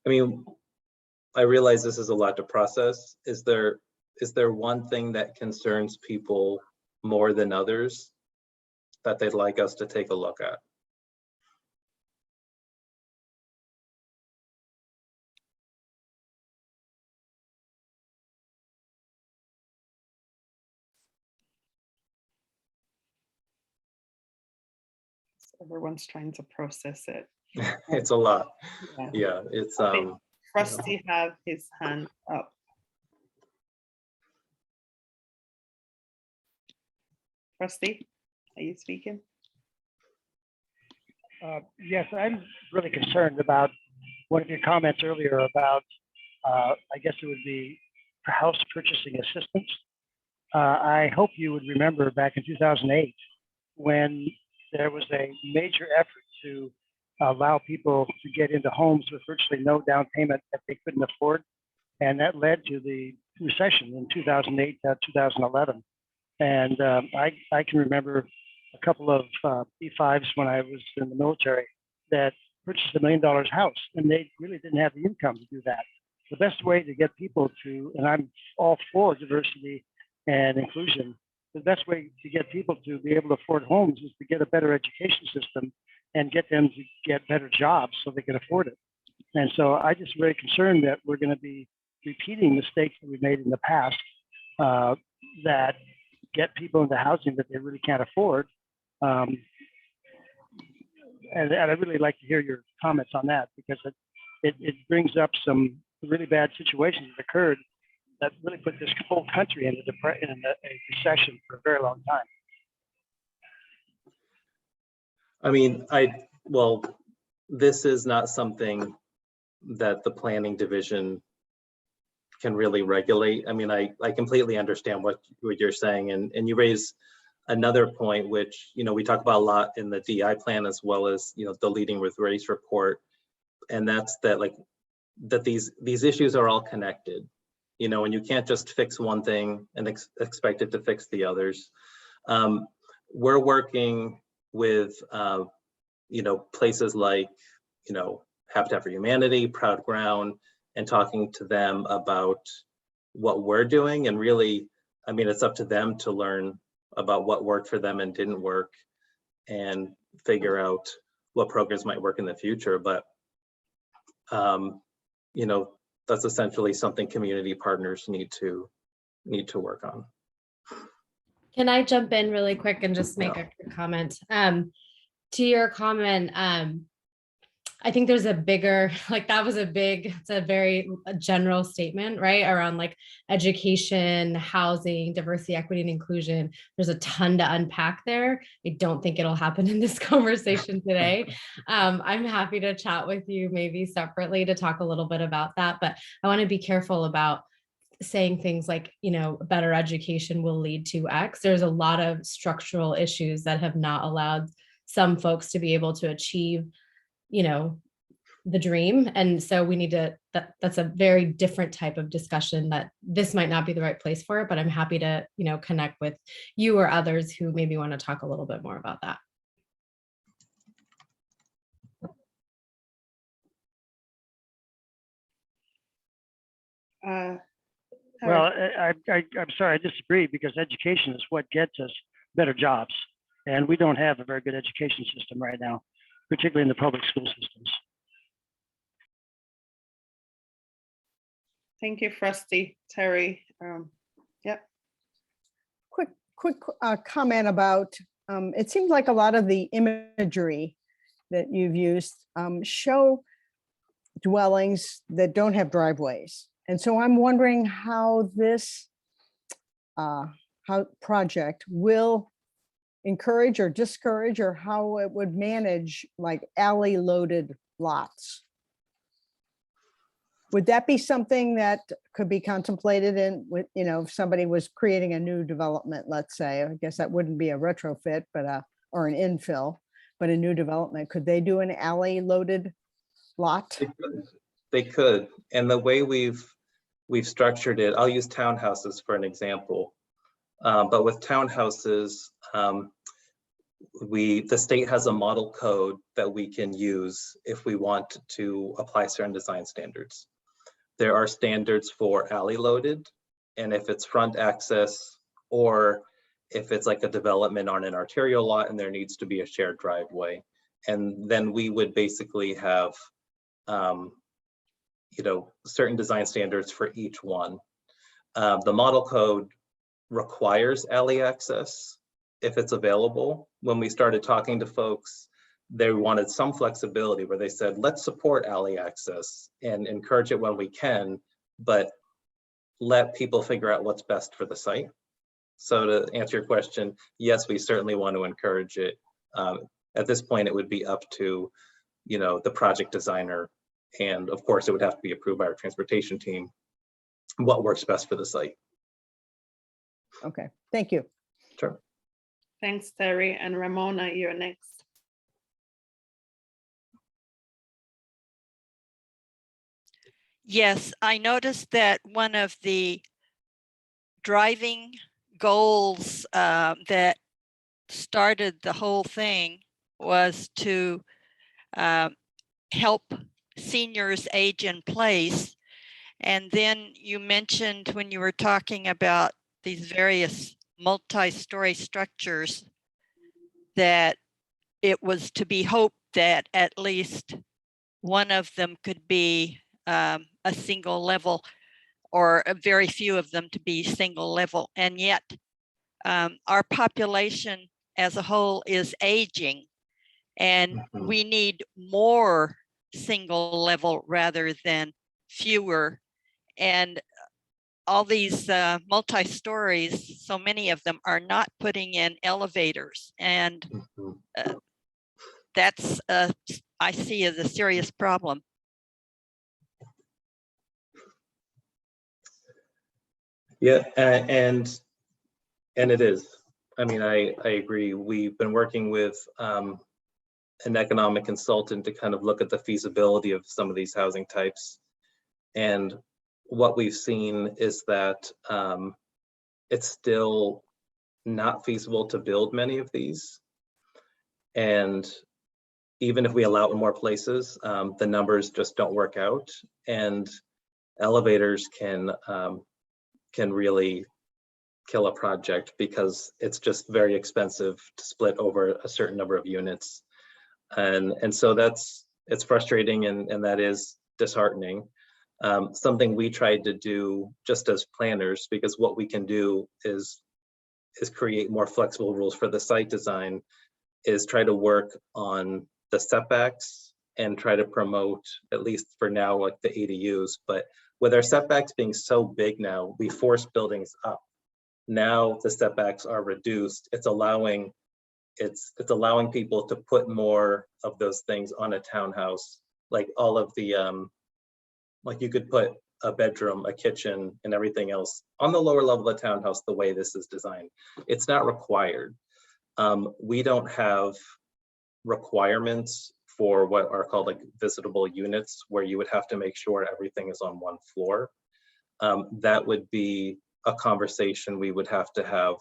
I realize this is a lot to process. Is there one thing that concerns people more than others that they'd like us to take a look at? Everyone's trying to process it. It's a lot. Yeah, Yeah, it's Trustee have his hand up. Trustee, are you speaking? Yes, I'm really concerned about one of your comments earlier about, I guess it would be for house purchasing assistance. I hope you would remember back in 2008 when there was a major effort to allow people to get into homes with virtually no down payment that they couldn't afford. And that led to the recession in 2008, 2011. And I can remember a couple of B5s when I was in the military that purchased $1 million house, and they really didn't have the income to do that. The best way to get people to, and I'm all for diversity and inclusion, the best way to get people to be able to afford homes is to get a better education system and get them to get better jobs so they can afford it. And so I just very concerned that we're going to be repeating mistakes that we made in the past that get people into housing that they really can't afford. And I'd really like to hear your comments on that, because it brings up some really bad situations that occurred that really put this whole country in a recession for a very long time. I mean, well, this is not something that the planning division can really regulate. I mean, I completely understand what you're saying, and you raise another point, which, you know, we talk about a lot in the DI plan, as well as, you know, the Leading with Race report, and that's that, like, that these issues are all connected, you know, and you can't just fix one thing and expect it to fix the others. We're working with, you know, places like, you know, Habitat for Humanity, Proud Ground, and talking to them about what we're doing. And really, I mean, it's up to them to learn about what worked for them and didn't work, and figure out what programs might work in the future. But, you know, that's essentially something community partners need to work on. Can I jump in really quick and just make a quick comment? To your comment, I think there's a bigger, like, that was it's a very general statement, right? Around like education, housing, diversity, equity, and inclusion. There's a ton to unpack there. I don't think it'll happen in this conversation today. I'm happy to chat with you maybe separately to talk a little bit about that, but I want to be careful about saying things like, you know, better education will lead to X. There's a lot of structural issues that have not allowed some folks to be able to achieve, you know, the dream. And so we need to, that's a very different type of discussion that this might not be the right place for it, but I'm happy to, you know, connect with you or others who maybe want to talk a little bit more about that. Well, I'm sorry, I disagree, because education is what gets us better jobs. And we don't have a very good education system right now, particularly in the public school systems. Thank you, Frosty. Terry. Yep. Quick comment about, it seems like a lot of the imagery that you've used show dwellings that don't have driveways. And so I'm wondering how this project will encourage or discourage, or how it would manage like alley loaded lots. Would that be something that could be contemplated in, with, you know, if somebody was creating a new development, let's say? I guess that wouldn't be a retrofit, but or an infill, but a new development. Could they do an alley loaded lot? They could. And the way we've structured it, I'll use townhouses for an example. But with townhouses, the state has a model code that we can use if we want to apply certain design standards. There are standards for alley loaded, and if it's front access, or if it's like a development on an arterial lot and there needs to be a shared driveway. And then we would basically have, you know, certain design standards for each one. The model code requires alley access if it's available. When we started talking to folks, they wanted some flexibility where they said, let's support alley access and encourage it when we can, but let people figure out what's best for the site. So to answer your question, yes, we certainly want to encourage it. At this point, it would be up to, you know, the project designer, and of course, it would have to be approved by our transportation team, what works best for the site. Okay, thank you. Sure. Thanks, Terry. And Ramona, you're next. Yes, I noticed that one of the driving goals that started the whole thing was to help seniors age in place. And then you mentioned when you were talking about these various multi-story structures that it was to be hoped that at least one of them could be a single level, or a very few of them to be single level. And yet our population as a whole is aging, and we need more single level rather than fewer. And all these multi-stories, so many of them are not putting in elevators. And that's, I see as a serious problem. Yeah, and it is. I mean, I agree. We've been working with an economic consultant to kind of look at the feasibility of some of these housing types. And what we've seen is that it's still not feasible to build many of these. And even if we allow it in more places, the numbers just don't work out. And elevators can really kill a project because it's just very expensive to split over a certain number of units. And so it's frustrating, and that is disheartening. Something we tried to do just as planners, because what we can do is create more flexible rules for the site design, is try to work on the setbacks and try to promote, at least for now, like the ADUs. But with our setbacks being so big now, we force buildings up. Now the setbacks are reduced. It's allowing people to put more of those things on a townhouse, like all of the like you could put a bedroom, a kitchen, and everything else on the lower level of the townhouse the way this is designed. It's not required. We don't have requirements for what are called like visitable units, where you would have to make sure everything is on one floor. That would be a conversation we would have to have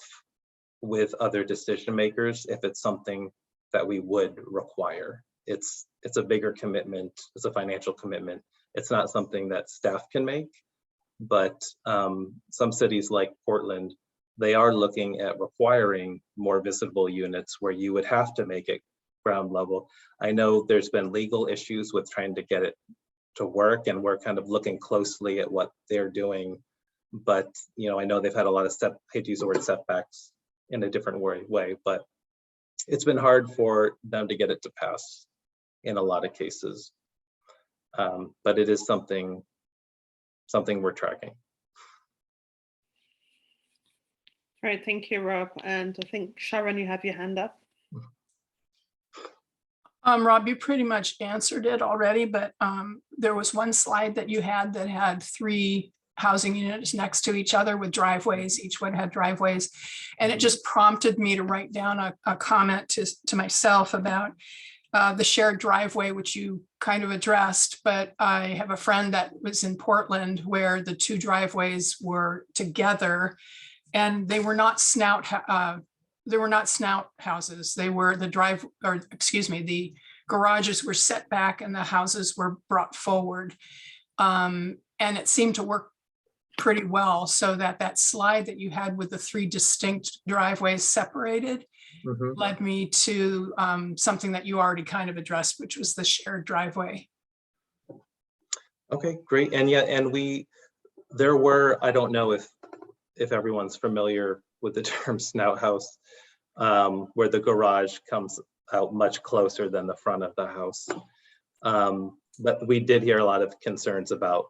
with other decision makers if it's something that we would require. It's a bigger commitment. It's a financial commitment. It's not something that staff can make, but some cities like Portland, they are looking at requiring more visitable units where you would have to make it ground level. I know there's been legal issues with trying to get it to work, and we're kind of looking closely at what they're doing. But I know they've had a lot of I hate to use the word setbacks in a different way, but it's been hard for them to get it to pass in a lot of cases. But it is something we're tracking. All right, thank you, Rob. And I think Sharon, you have your hand up. Rob, you pretty much answered it already, but there was one slide that you had that had 3 housing units next to each other with driveways. Each one had driveways. And it just prompted me to write down a comment to myself about the shared driveway, which you kind of addressed. But I have a friend that was in Portland where the 2 driveways were together, and they were not snout houses. They were the garages were set back and the houses were brought forward. And it seemed to work pretty well, so that slide that you had with the 3 distinct driveways separated led me to something that you already kind of addressed, which was the shared driveway. Okay, great. And yeah, and there were, I don't know if everyone's familiar with the term snout house, where the garage comes out much closer than the front of the house. But we did hear a lot of concerns about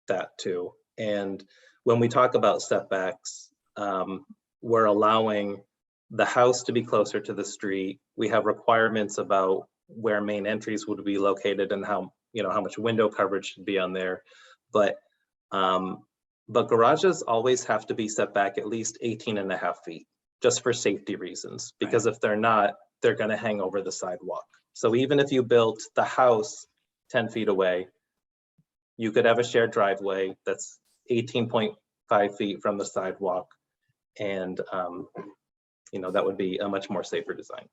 that too. And when we talk about setbacks, we're allowing the house to be closer to the street. We have requirements about where main entries would be located and how much window coverage should be on there. But garages always have to be set back at least 18.5 feet, just for safety reasons, because if they're not, they're going to hang over the sidewalk. So even if you built the house 10 feet away, you could have a shared driveway that's 18.5 feet from the sidewalk. And, that would be a much more safer design.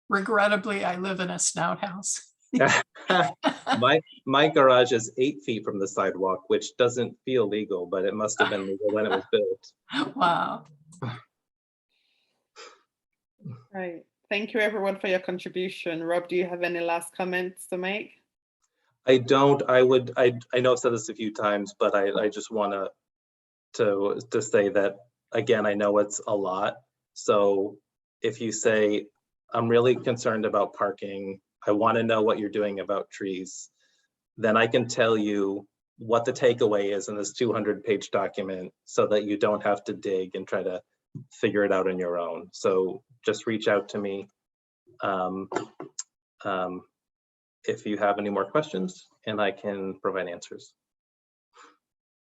Regrettably, I live in a snout house. My garage is 8 feet from the sidewalk, which doesn't feel legal, but it must have been legal when it was built. Wow. Right. Thank you everyone for your contribution. Rob, do you have any last comments to make? I don't. I know I've said this a few times, but I just want to say that again. I know it's a lot. So if you say I'm really concerned about parking, I want to know what you're doing about trees, then I can tell you what the takeaway is in this 200-page document, so that you don't have to dig and try to figure it out on your own. So just reach out to me if you have any more questions, and I can provide answers.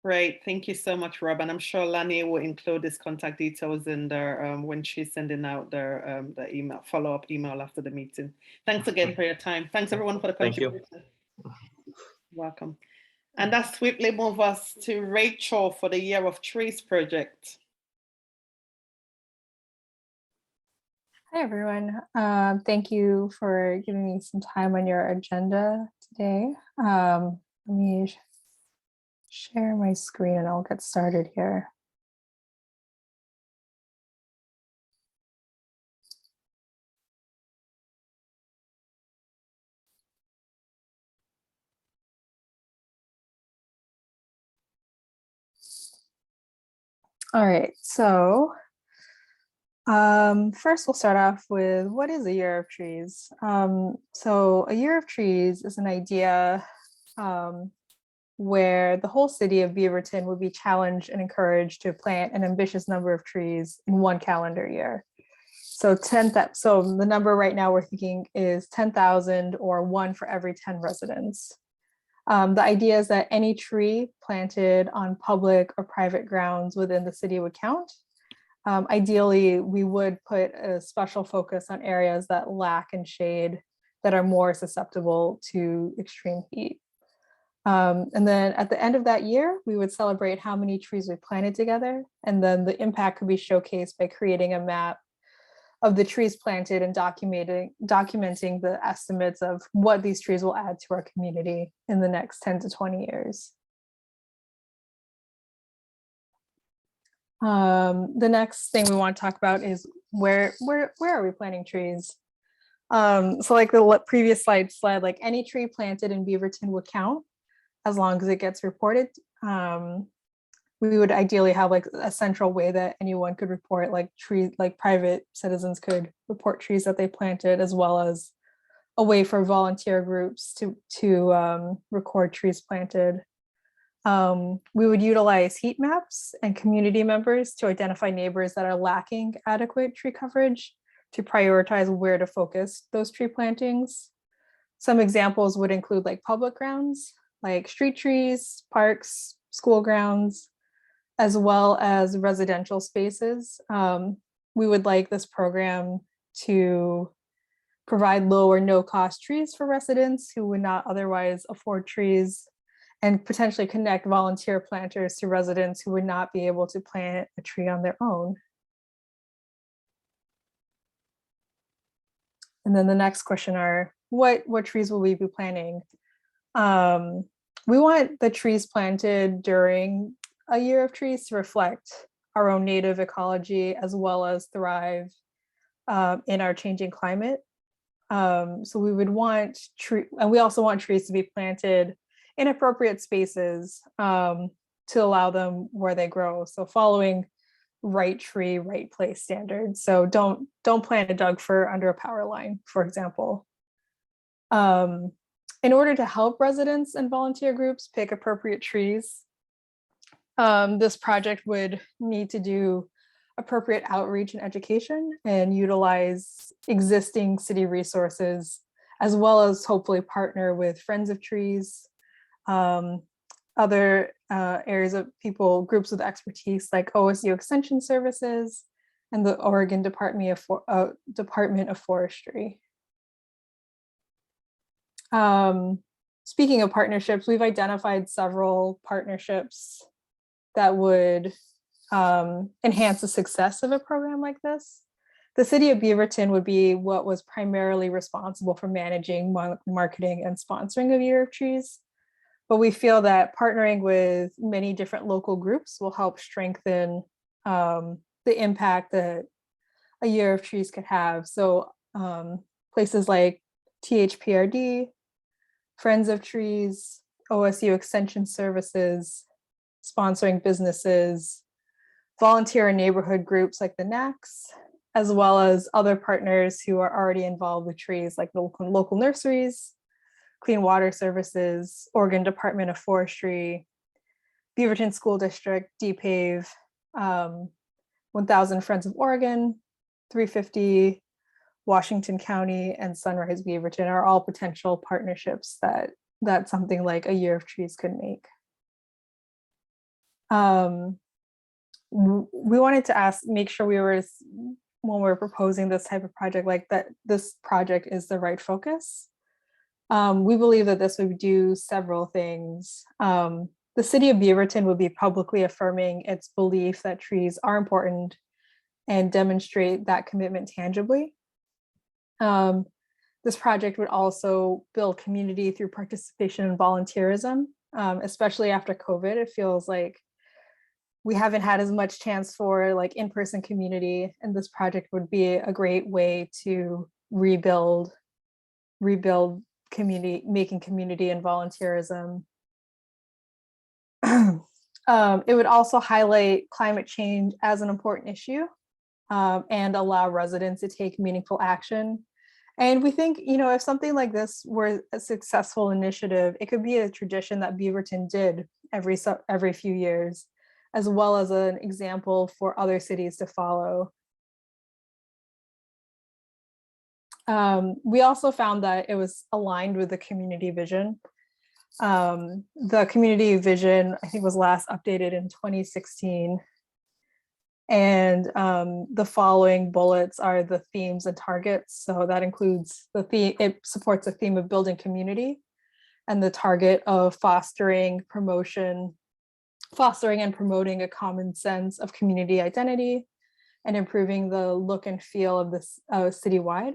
Great, thank you so much, Rob. And I'm sure Lani will include his contact details in there when she's sending out their the email, follow-up email after the meeting. Thanks again for your time. Thanks everyone for the Thank you. contribution. Welcome. And that swiftly moves us to Rachel for the Year of Trees project. Hi, everyone. Thank you for giving me some time on your agenda today. Let me share my screen and I'll get started here. All right, so first we'll start off with what is a year of trees? So a year of trees is an idea where the whole city of Beaverton would be challenged and encouraged to plant an ambitious number of trees in one calendar year. So the number right now we're thinking is 10,000, or 1 for every 10 residents. The idea is that any tree planted on public or private grounds within the city would count. Ideally, we would put a special focus on areas that lack in shade, that are more susceptible to extreme heat. And then at the end of that year, we would celebrate how many trees we planted together. And then the impact could be showcased by creating a map of the trees planted and documenting the estimates of what these trees will add to our community in the next 10 to 20 years. The next thing we want to talk about is where are we planting trees? So like the previous slide said, like any tree planted in Beaverton would count as long as it gets reported. We would ideally have like a central way that anyone could report, like private citizens could report trees that they planted, as well as a way for volunteer groups to record trees planted. We would utilize heat maps and community members to identify neighbors that are lacking adequate tree coverage, to prioritize where to focus those tree plantings. Some examples would include like public grounds, like street trees, parks, school grounds, as well as residential spaces. We would like this program to provide low or no cost trees for residents who would not otherwise afford trees, and potentially connect volunteer planters to residents who would not be able to plant a tree on their own. And then the next question are, what trees will we be planting? We want the trees planted during a year of trees to reflect our own native ecology, as well as thrive in our changing climate. So we would want and we also want trees to be planted in appropriate spaces to allow them where they grow. So following right tree, right place standards. So don't plant a Doug fir under a power line, for example. In order to help residents and volunteer groups pick appropriate trees, this project would need to do appropriate outreach and education and utilize existing city resources, as well as hopefully partner with Friends of Trees, other areas of groups with expertise like OSU Extension Services and the Oregon Department of Forestry. Speaking of partnerships, we've identified several partnerships that would enhance the success of a program like this. The city of Beaverton would be what was primarily responsible for managing marketing and sponsoring of Year of Trees. But we feel that partnering with many different local groups will help strengthen the impact that a Year of Trees could have. So places like THPRD, Friends of Trees, OSU Extension Services, sponsoring businesses, volunteer and neighborhood groups like the NACs, as well as other partners who are already involved with trees like the local nurseries, Clean Water Services, Oregon Department of Forestry, Beaverton School District, DPAVE, 1000 Friends of Oregon, 350, Washington County, and Sunrise Beaverton are all potential partnerships that something like a Year of Trees could make. We wanted to make sure when we're proposing this type of project, like that this project is the right focus. We believe that this would do several things. The city of Beaverton would be publicly affirming its belief that trees are important and demonstrate that commitment tangibly. This project would also build community through participation and volunteerism, especially after COVID. It feels like we haven't had as much chance for like in-person community, and this project would be a great way to rebuild community, making community and volunteerism. It would also highlight climate change as an important issue and allow residents to take meaningful action. And we think, if something like this were a successful initiative, it could be a tradition that Beaverton did every few years, as well as an example for other cities to follow. We also found that it was aligned with the community vision. The community vision, I think, was last updated in 2016. And the following bullets are the themes and targets. So that includes the theme, it supports a theme of building community and the target of fostering and promoting a common sense of community identity and improving the look and feel of this citywide.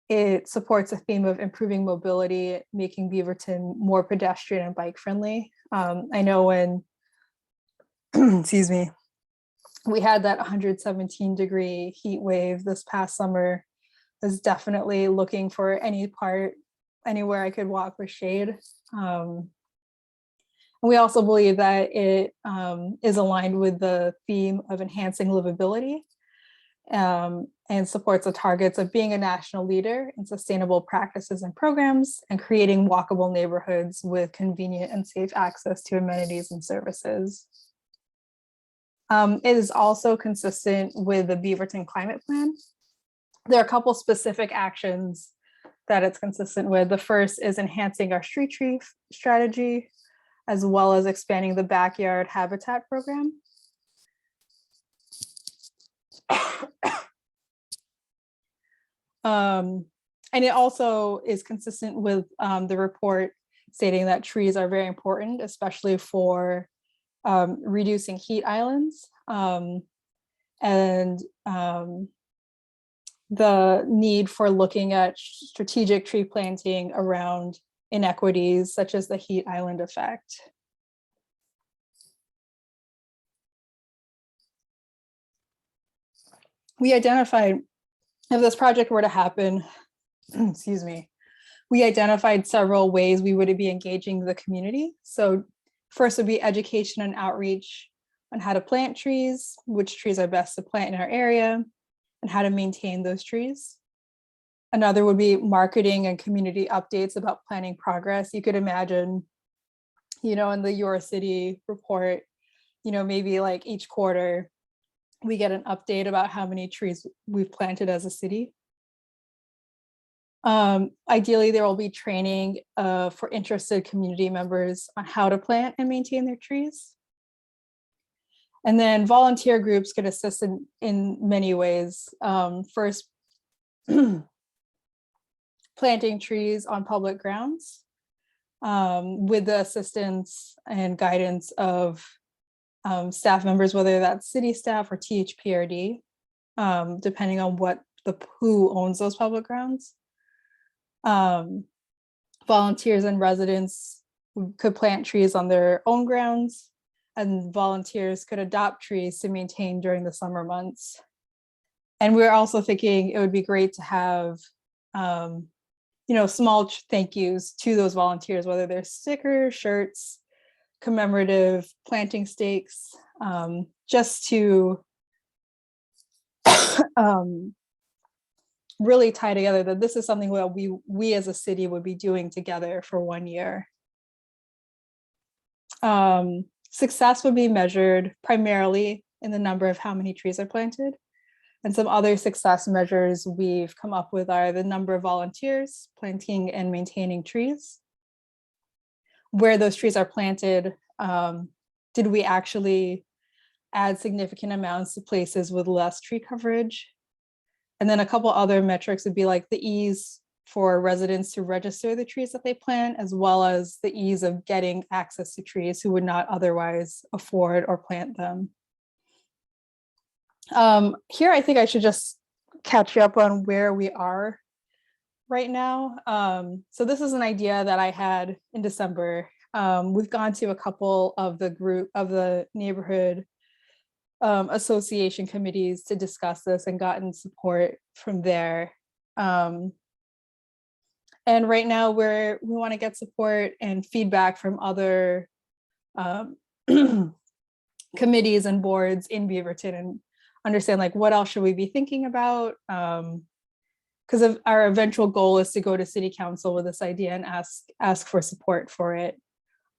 It supports a theme of improving mobility, making Beaverton more pedestrian and bike friendly. I know when, excuse me, we had that 117-degree heat wave this past summer, I was definitely looking for anywhere I could walk with shade. We also believe that it is aligned with the theme of enhancing livability and supports the targets of being a national leader in sustainable practices and programs and creating walkable neighborhoods with convenient and safe access to amenities and services. It is also consistent with the Beaverton Climate Plan. There are a couple specific actions that it's consistent with. The first is enhancing our street tree strategy, as well as expanding the backyard habitat program. And it also is consistent with the report stating that trees are very important, especially for reducing heat islands and the need for looking at strategic tree planting around inequities such as the heat island effect. We identified, if this project were to happen, excuse me, we identified several ways we would be engaging the community. So first would be education and outreach on how to plant trees, which trees are best to plant in our area, and how to maintain those trees. Another would be marketing and community updates about planting progress. You could imagine, in the Your City report, maybe like each quarter, we get an update about how many trees we've planted as a city. Ideally, there will be training for interested community members on how to plant and maintain their trees. And then volunteer groups could assist in many ways. First, planting trees on public grounds with the assistance and guidance of staff members, whether that's city staff or THPRD. depending on who owns those public grounds. Volunteers and residents could plant trees on their own grounds, and volunteers could adopt trees to maintain during the summer months. And we're also thinking it would be great to have, small thank yous to those volunteers, whether they're stickers, shirts, commemorative planting stakes, just to really tie together that this is something that we as a city would be doing together for 1 year. Success would be measured primarily in the number of how many trees are planted. And some other success measures we've come up with are the number of volunteers planting and maintaining trees. Where those trees are planted, did we actually add significant amounts to places with less tree coverage? And then a couple other metrics would be like the ease for residents to register the trees that they plant, as well as the ease of getting access to trees who would not otherwise afford or plant them. Here, I think I should just catch you up on where we are right now. So this is an idea that I had in December. We've gone to a couple of the neighborhood association committees to discuss this and gotten support from there. And right now we want to get support and feedback from other committees and boards in Beaverton and understand like what else should we be thinking about, because of our eventual goal is to go to city council with this idea and ask for support for it.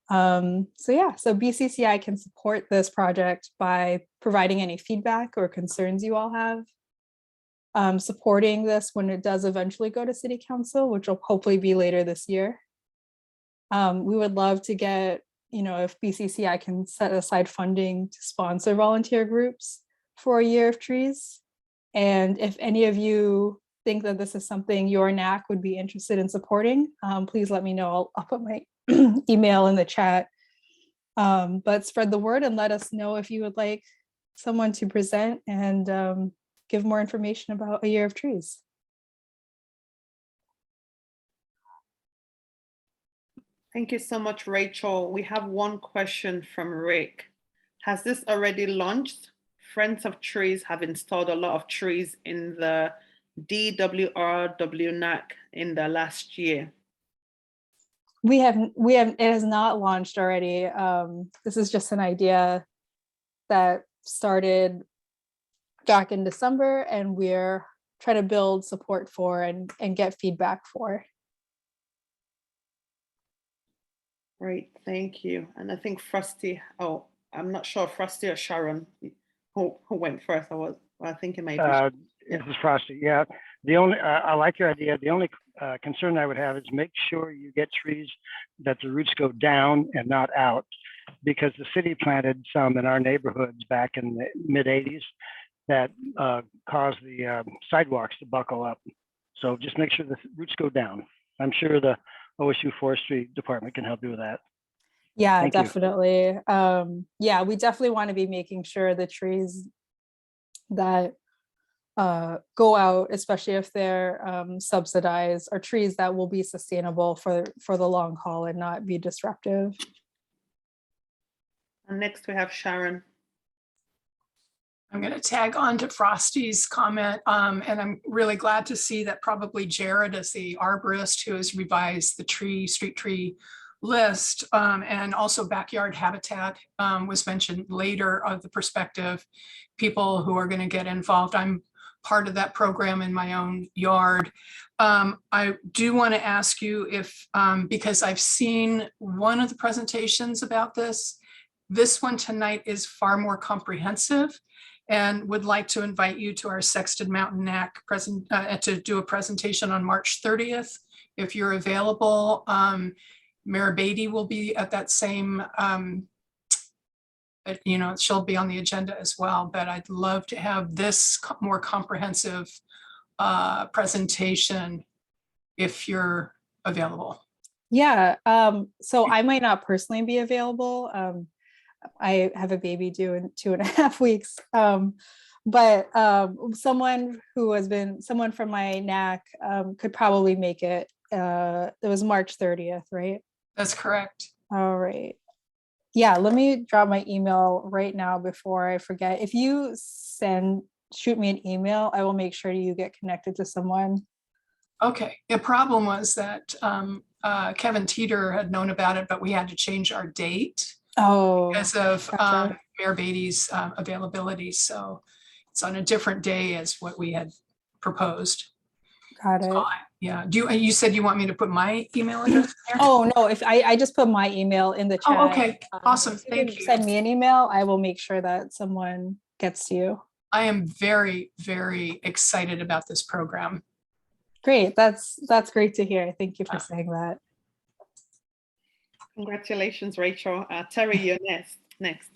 So BCCI can support this project by providing any feedback or concerns you all have, supporting this when it does eventually go to city council, which will hopefully be later this year. We would love to get, if BCCI can set aside funding to sponsor volunteer groups for a year of trees. And if any of you think that this is something your NAC would be interested in supporting, please let me know. I'll put my email in the chat, but spread the word and let us know if you would like someone to present and give more information about a year of trees. Thank you so much, Rachel. We have one question from Rick. Has this already launched? Friends of Trees have installed a lot of trees in the DWRW in the last year. It has not launched already. This is just an idea that started back in December, and we're trying to build support for and get feedback for. Great, thank you. And I think Frosty, I'm not sure, Frosty or Sharon, who went first. I think it might be. This is Frosty. Yeah, I like your idea. The only concern I would have is make sure you get trees that the roots go down and not out, because the city planted some in our neighborhoods back in the mid 80s that caused the sidewalks to buckle up. So just make sure the roots go down. I'm sure the OSU Forestry Department can help you with that. Yeah, Thank definitely. We definitely want to be making sure the trees that go out, especially if they're subsidized, are trees that will be sustainable for the long haul and not be disruptive. And next we have Sharon. I'm going to tag on to Frosty's comment, and I'm really glad to see that probably Jared is the arborist who has revised the street tree list, and also backyard habitat was mentioned later of the perspective, people who are going to get involved. I'm part of that program in my own yard. I do want to ask you if, because I've seen one of the presentations about this one tonight is far more comprehensive, and would like to invite you to our Sexton Mountain NAC to do a presentation on March 30th. If you're available, Mayor Beatty will be at that same, she'll be on the agenda as well, but I'd love to have this more comprehensive presentation if you're available. Yeah, so I might not personally be available. I have a baby due in 2.5 weeks, but someone from my NAC could probably make it. It was March 30th, right? That's correct. All right. Yeah, let me drop my email right now before I forget. If you shoot me an email, I will make sure you get connected to someone. Okay, the problem was that Kevin Teeter had known about it, but we had to change our date because of gotcha. Mayor Beatty's availability. So it's on a different day as what we had proposed. Got it. Yeah, you said you want me to put my email address there? Oh, no, if I just put my email in the chat. Oh, okay, awesome, If thank can you. Send me an email, I will make sure that someone gets to you. I am very, very excited about this program. Great, that's great to hear. Thank you for saying that. Congratulations, Rachel. Terry, you're next.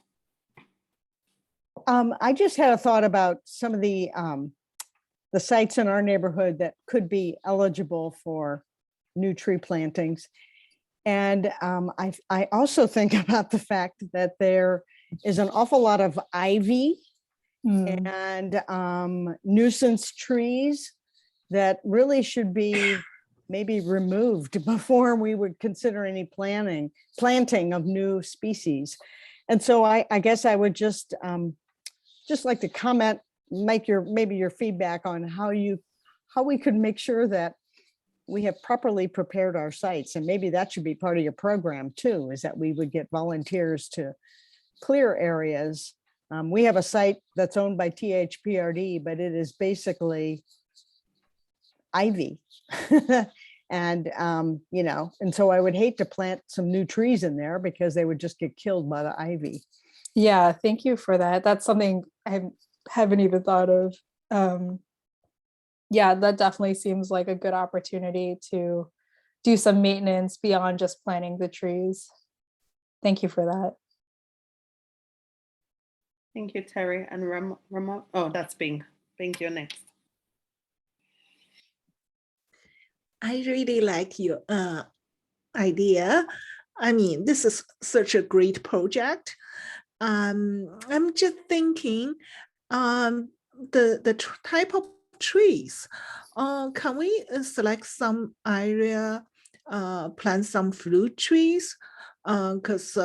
I just had a thought about some of the sites in our neighborhood that could be eligible for new tree plantings. And I also think about the fact that there is an awful lot of ivy and nuisance trees that really should be maybe removed before we would consider any planting of new species. And so I guess I would just like to comment, maybe your feedback on how we could make sure that we have properly prepared our sites. And maybe that should be part of your program too, is that we would get volunteers to clear areas. We have a site that's owned by THPRD, but it is basically ivy. And, and so I would hate to plant some new trees in there because they would just get killed by the ivy. Yeah, thank you for that. That's something I haven't even thought of. Yeah, that definitely seems like a good opportunity to do some maintenance beyond just planting the trees. Thank you for that. Thank you, Terry. And Ramon. Oh, that's Bing. Bing, you're next. I really like your idea. I mean, this is such a great project. I'm just thinking, the type of trees. Can we select some area, plant some fruit trees? Because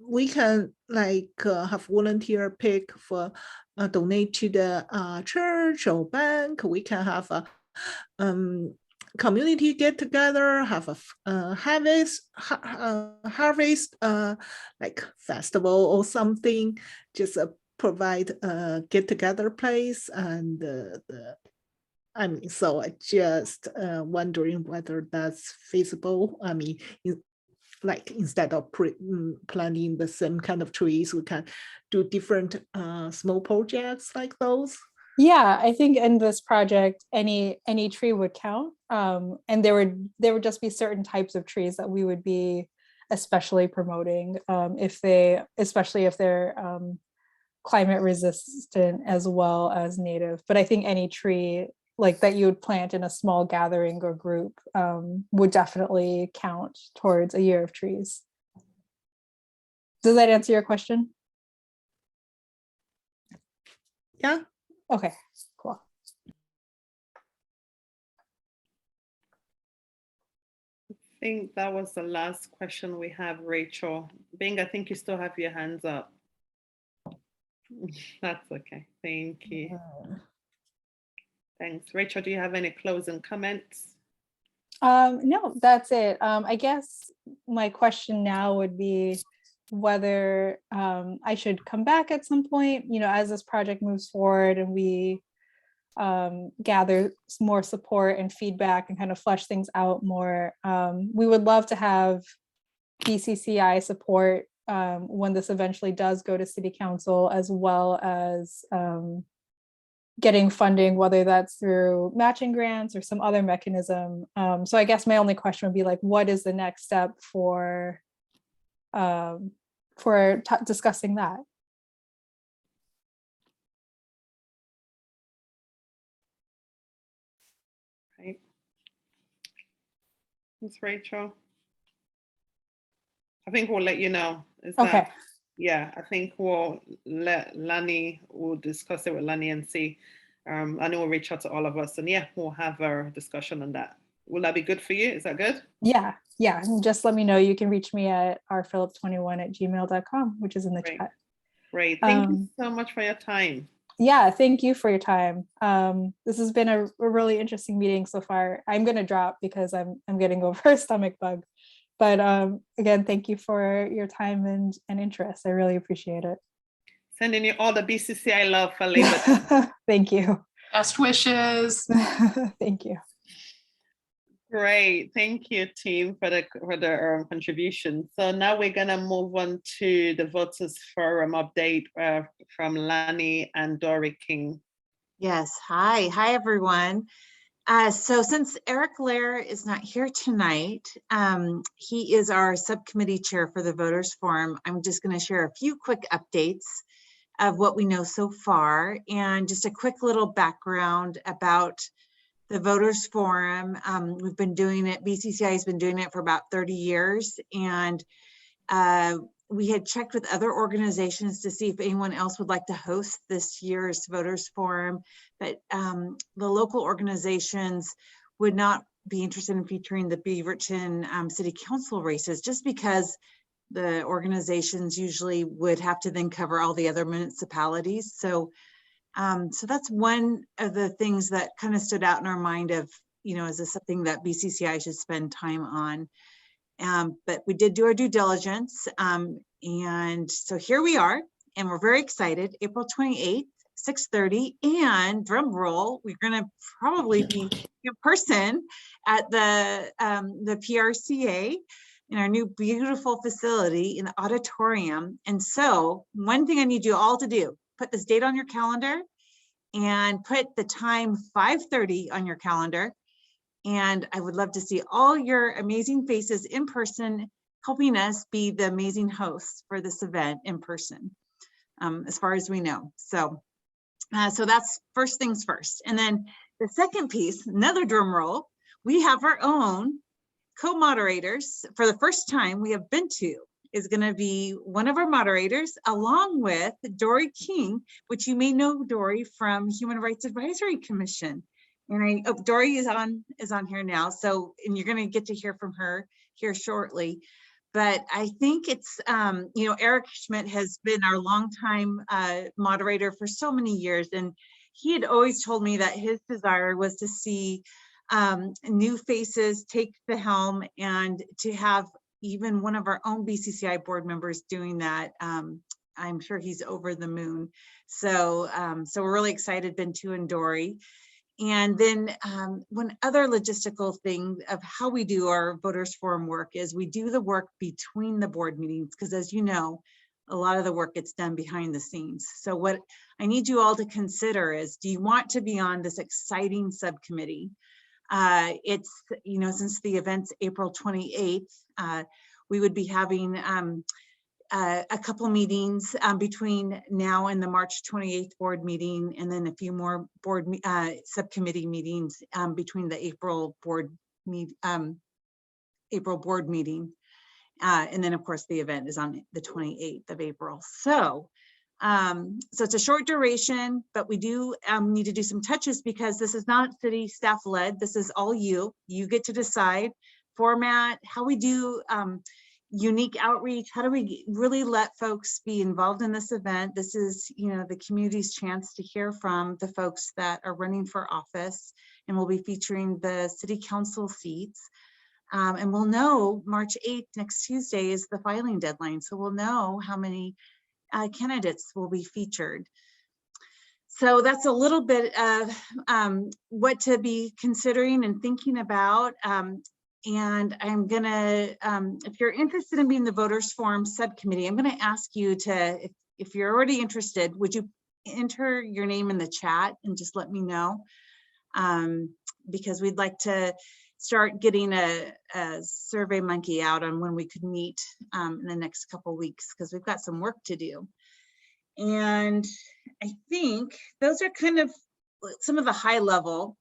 we can have volunteer pick for donate to the church or bank. We can have a community get together, have a harvest like festival or something, just provide a get together place. And so I just wondering whether that's feasible. I mean, instead of planting the same kind of trees, we can do different small projects like those. Yeah, I think in this project, any tree would count. And there would just be certain types of trees that we would be especially promoting, especially if they're climate resistant as well as native. But I think any tree like that you would plant in a small gathering or group would definitely count towards a year of trees. Does that answer your question? Yeah. Okay, cool. I think that was the last question we have, Rachel. Bing, I think you still have your hands up. That's okay. Thank you. Thanks. Rachel, do you have any closing comments? No, that's it. I guess my question now would be whether I should come back at some point, as this project moves forward and we gather more support and feedback and kind of flesh things out more. We would love to have BCCI support when this eventually does go to City Council, as well as getting funding, whether that's through matching grants or some other mechanism. So I guess my only question would be what is the next step for discussing that? Right. Ms. Rachel. I think we'll let you know. Okay. yeah, I think we'll let Lani, we'll discuss it with Lani and see. Lani will reach out to all of us, and yeah, we'll have our discussion on that. Will that be good for you? Is that good? Yeah, and just let me know. You can reach me at rphillips21@gmail.com, which is in the Great. chat. Great. Thank you so much for your time. Yeah, thank you for your time. This has been a really interesting meeting so far. I'm going to drop because I'm getting over a stomach bug. But again, thank you for your time and interest. I really appreciate it. Sending you all the BCCI love for Labor Day. Thank you. Best wishes. Thank you. Great, thank you, team, for the contribution. So now we're gonna move on to the Voters Forum update from Lani and Dori King. Yes, hi everyone. So since Erik Lehr is not here tonight, he is our subcommittee chair for the Voters Forum. I'm just going to share a few quick updates of what we know so far and just a quick little background about the Voters Forum. We've been doing it, BCCI has been doing it for about 30 years, and we had checked with other organizations to see if anyone else would like to host this year's Voters Forum, but the local organizations would not be interested in featuring the Beaverton City Council races, just because the organizations usually would have to then cover all the other municipalities. So that's one of the things that kind of stood out in our mind of, is this something that BCCI should spend time on? But we did do our due diligence. And so here we are, and we're very excited. April 28th, 6:30, and drum roll, we're gonna probably be in person at the PRCA in our new beautiful facility in the auditorium. And so one thing I need you all to do, put this date on your calendar and put the time 5:30 on your calendar. And I would love to see all your amazing faces in person, helping us be the amazing hosts for this event in person, as far as we know. So that's first things first. And then the second piece, another drum roll, we have our own co-moderators. For the first time, we have Bintu is going to be one of our moderators, along with Dori King, which you may know Dori from Human Rights Advisory Commission. And Dori is on here now. So, and you're going to get to hear from her here shortly. But I think it's, Erik Schmidt has been our longtime moderator for so many years. And he had always told me that his desire was to see new faces take the helm and to have even one of our own BCCI board members doing that. I'm sure he's over the moon. So we're really excited, Bintu and Dori. And then one other logistical thing of how we do our Voters Forum work is we do the work between the board meetings, because as you know, a lot of the work gets done behind the scenes. So what I need you all to consider is, do you want to be on this exciting subcommittee? It's, since the event's April 28th, we would be having a couple meetings between now and the March 28th board meeting, and then a few more subcommittee meetings between the April board meeting. And then of course the event is on the 28th of April. So it's a short duration, but we do need to do some touches because this is not city staff led. This is all you get to decide format, how we do unique outreach. How do we really let folks be involved in this event? This is, the community's chance to hear from the folks that are running for office, and we'll be featuring the city council seats. And we'll know March 8th, next Tuesday, is the filing deadline. So we'll know how many candidates will be featured. So that's a little bit of what to be considering and thinking about. And I'm gonna, if you're interested in being the Voters Forum subcommittee, I'm gonna ask you to, if you're already interested, would you enter your name in the chat and just let me know? Because we'd like to start getting a survey monkey out on when we could meet in the next couple of weeks, because we've got some work to do. And I think those are kind of some of the high level.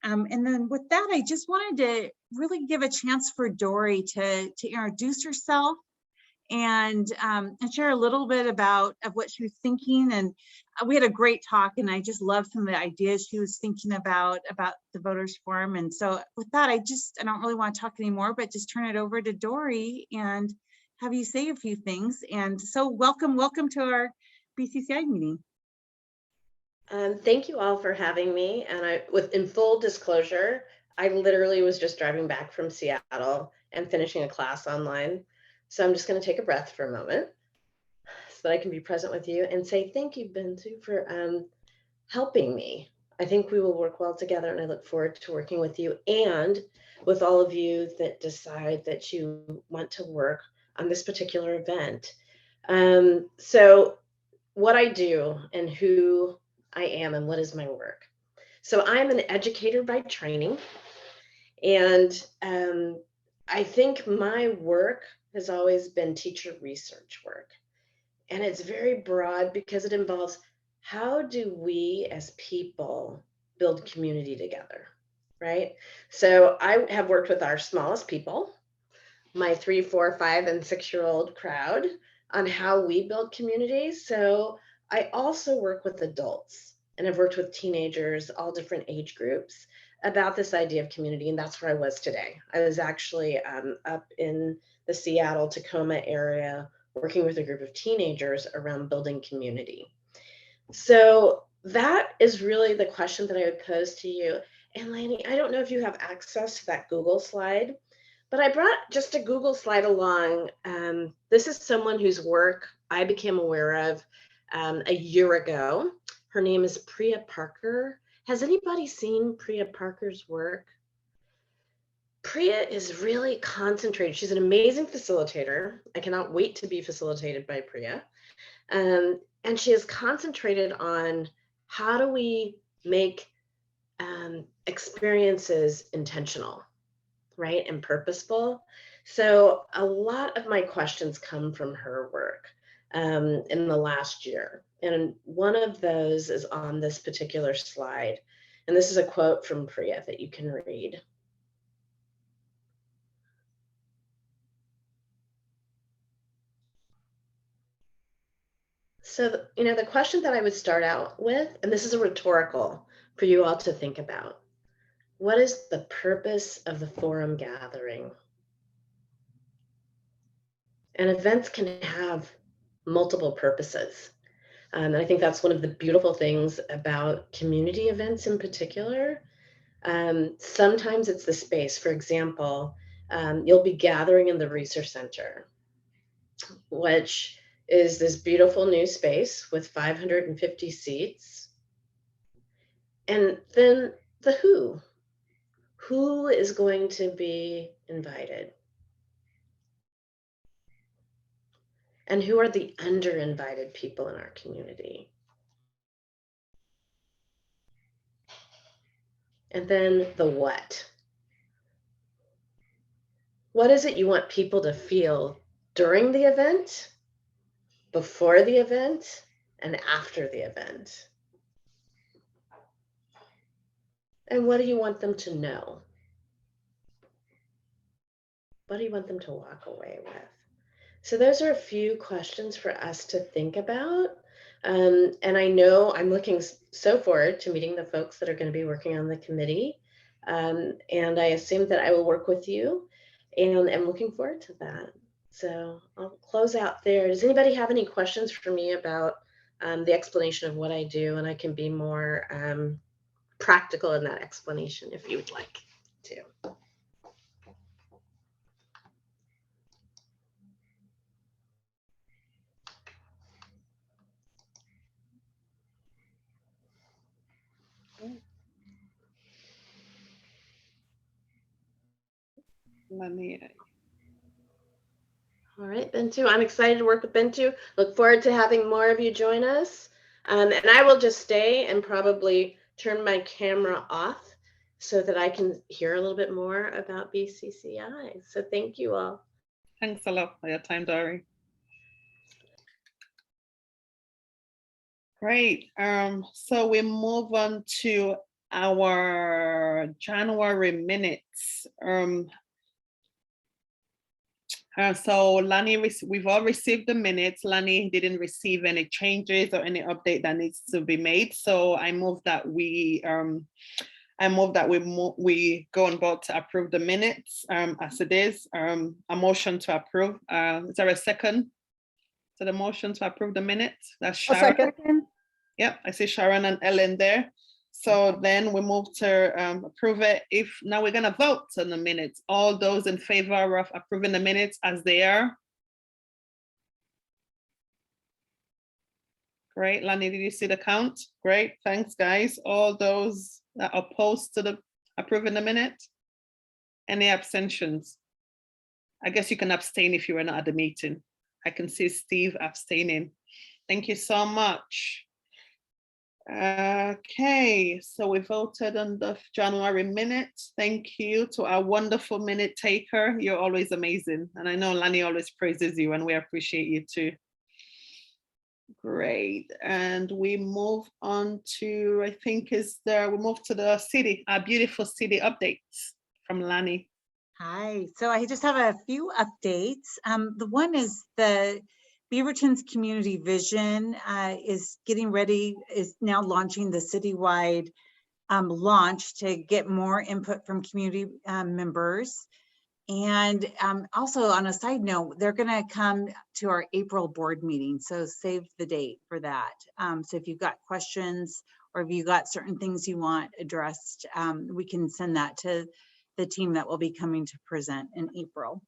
And then with that, I just wanted to really give a chance for Dori to introduce herself and share a little bit of what she was thinking. And we had a great talk, and I just love some of the ideas she was thinking about the voters forum. And so with that, I don't really want to talk anymore, but just turn it over to Dori and have you say a few things. And so welcome to our BCCI meeting. Thank you all for having me. And in full disclosure, I literally was just driving back from Seattle and finishing a class online. So I'm just going to take a breath for a moment so that I can be present with you and say thank you, Bintu, for helping me. I think we will work well together, and I look forward to working with you and with all of you that decide that you want to work on this particular event. So what I do and who I am and what is my work. So I'm an educator by training, and I think my work has always been teacher research work. And it's very broad because it involves how do we as people build community together, right? So I have worked with our smallest people, my 3, 4, 5, and 6-year-old crowd, on how we build communities. So I also work with adults, and I've worked with teenagers, all different age groups, about this idea of community, and that's where I was today. I was actually up in the Seattle, Tacoma area, working with a group of teenagers around building community. So that is really the question that I would pose to you. And Lani, I don't know if you have access to that Google slide, but I brought just a Google slide along. This is someone whose work I became aware of a year ago. Her name is Priya Parker. Has anybody seen Priya Parker's work? Priya is really concentrated. She's an amazing facilitator. I cannot wait to be facilitated by Priya. And she is concentrated on how do we make experiences intentional, right, and purposeful. So a lot of my questions come from her work in the last year. And one of those is on this particular slide. And this is a quote from Priya that you can read. So, the question that I would start out with, and this is a rhetorical for you all to think about. What is the purpose of the forum gathering? And events can have multiple purposes. And I think that's one of the beautiful things about community events in particular. Sometimes it's the space. For example, you'll be gathering in the Research Center, which is this beautiful new space with 550 seats. And then the who is going to be invited? And who are the under-invited people in our community? And then the what. What is it you want people to feel during the event, before the event, and after the event? And what do you want them to know? What do you want them to walk away with? So those are a few questions for us to think about. And I know I'm looking so forward to meeting the folks that are going to be working on the committee. And I assume that I will work with you, and I'm looking forward to that. So I'll close out there. Does anybody have any questions for me about the explanation of what I do? And I can be more practical in that explanation if you would like to. All right, Bintu, I'm excited to work with Bintu. Look forward to having more of you join us. And I will just stay and probably turn my camera off so that I can hear a little bit more about BCCI. So thank you all. Thanks a lot for your time, Dori. Great. So we move on to our January minutes. So Lani, we've all received the minutes. Lani didn't receive any changes or any update that needs to be made. So I move that we go on board to approve the minutes as it is. A motion to approve. Is there a second to the motion to approve the minutes? That's Sharon. second. Yep, I see Sharon and Ellen there. So then we move to approve it. Now we're gonna vote on the minutes. All those in favor of approving the minutes as they are. Great, Lani, did you see the count? Great, thanks guys. All those that are opposed to the approving the minute? Any abstentions? I guess you can abstain if you were not at the meeting. I can see Steve abstaining. Thank you so much. Okay, so we voted on the January minutes. Thank you to our wonderful minute taker. You're always amazing. And I know Lani always praises you and we appreciate you too. Great, and we move on to, I think we move to the city, our beautiful city updates from Lani. Hi, so I just have a few updates. The one is the Beaverton's community vision is getting ready, is now launching the citywide launch to get more input from community members. And also on a side note, they're gonna come to our April board meeting. So save the date for that. So if you've got questions or if you got certain things you want addressed, we can send that to the team that will be coming to present in April.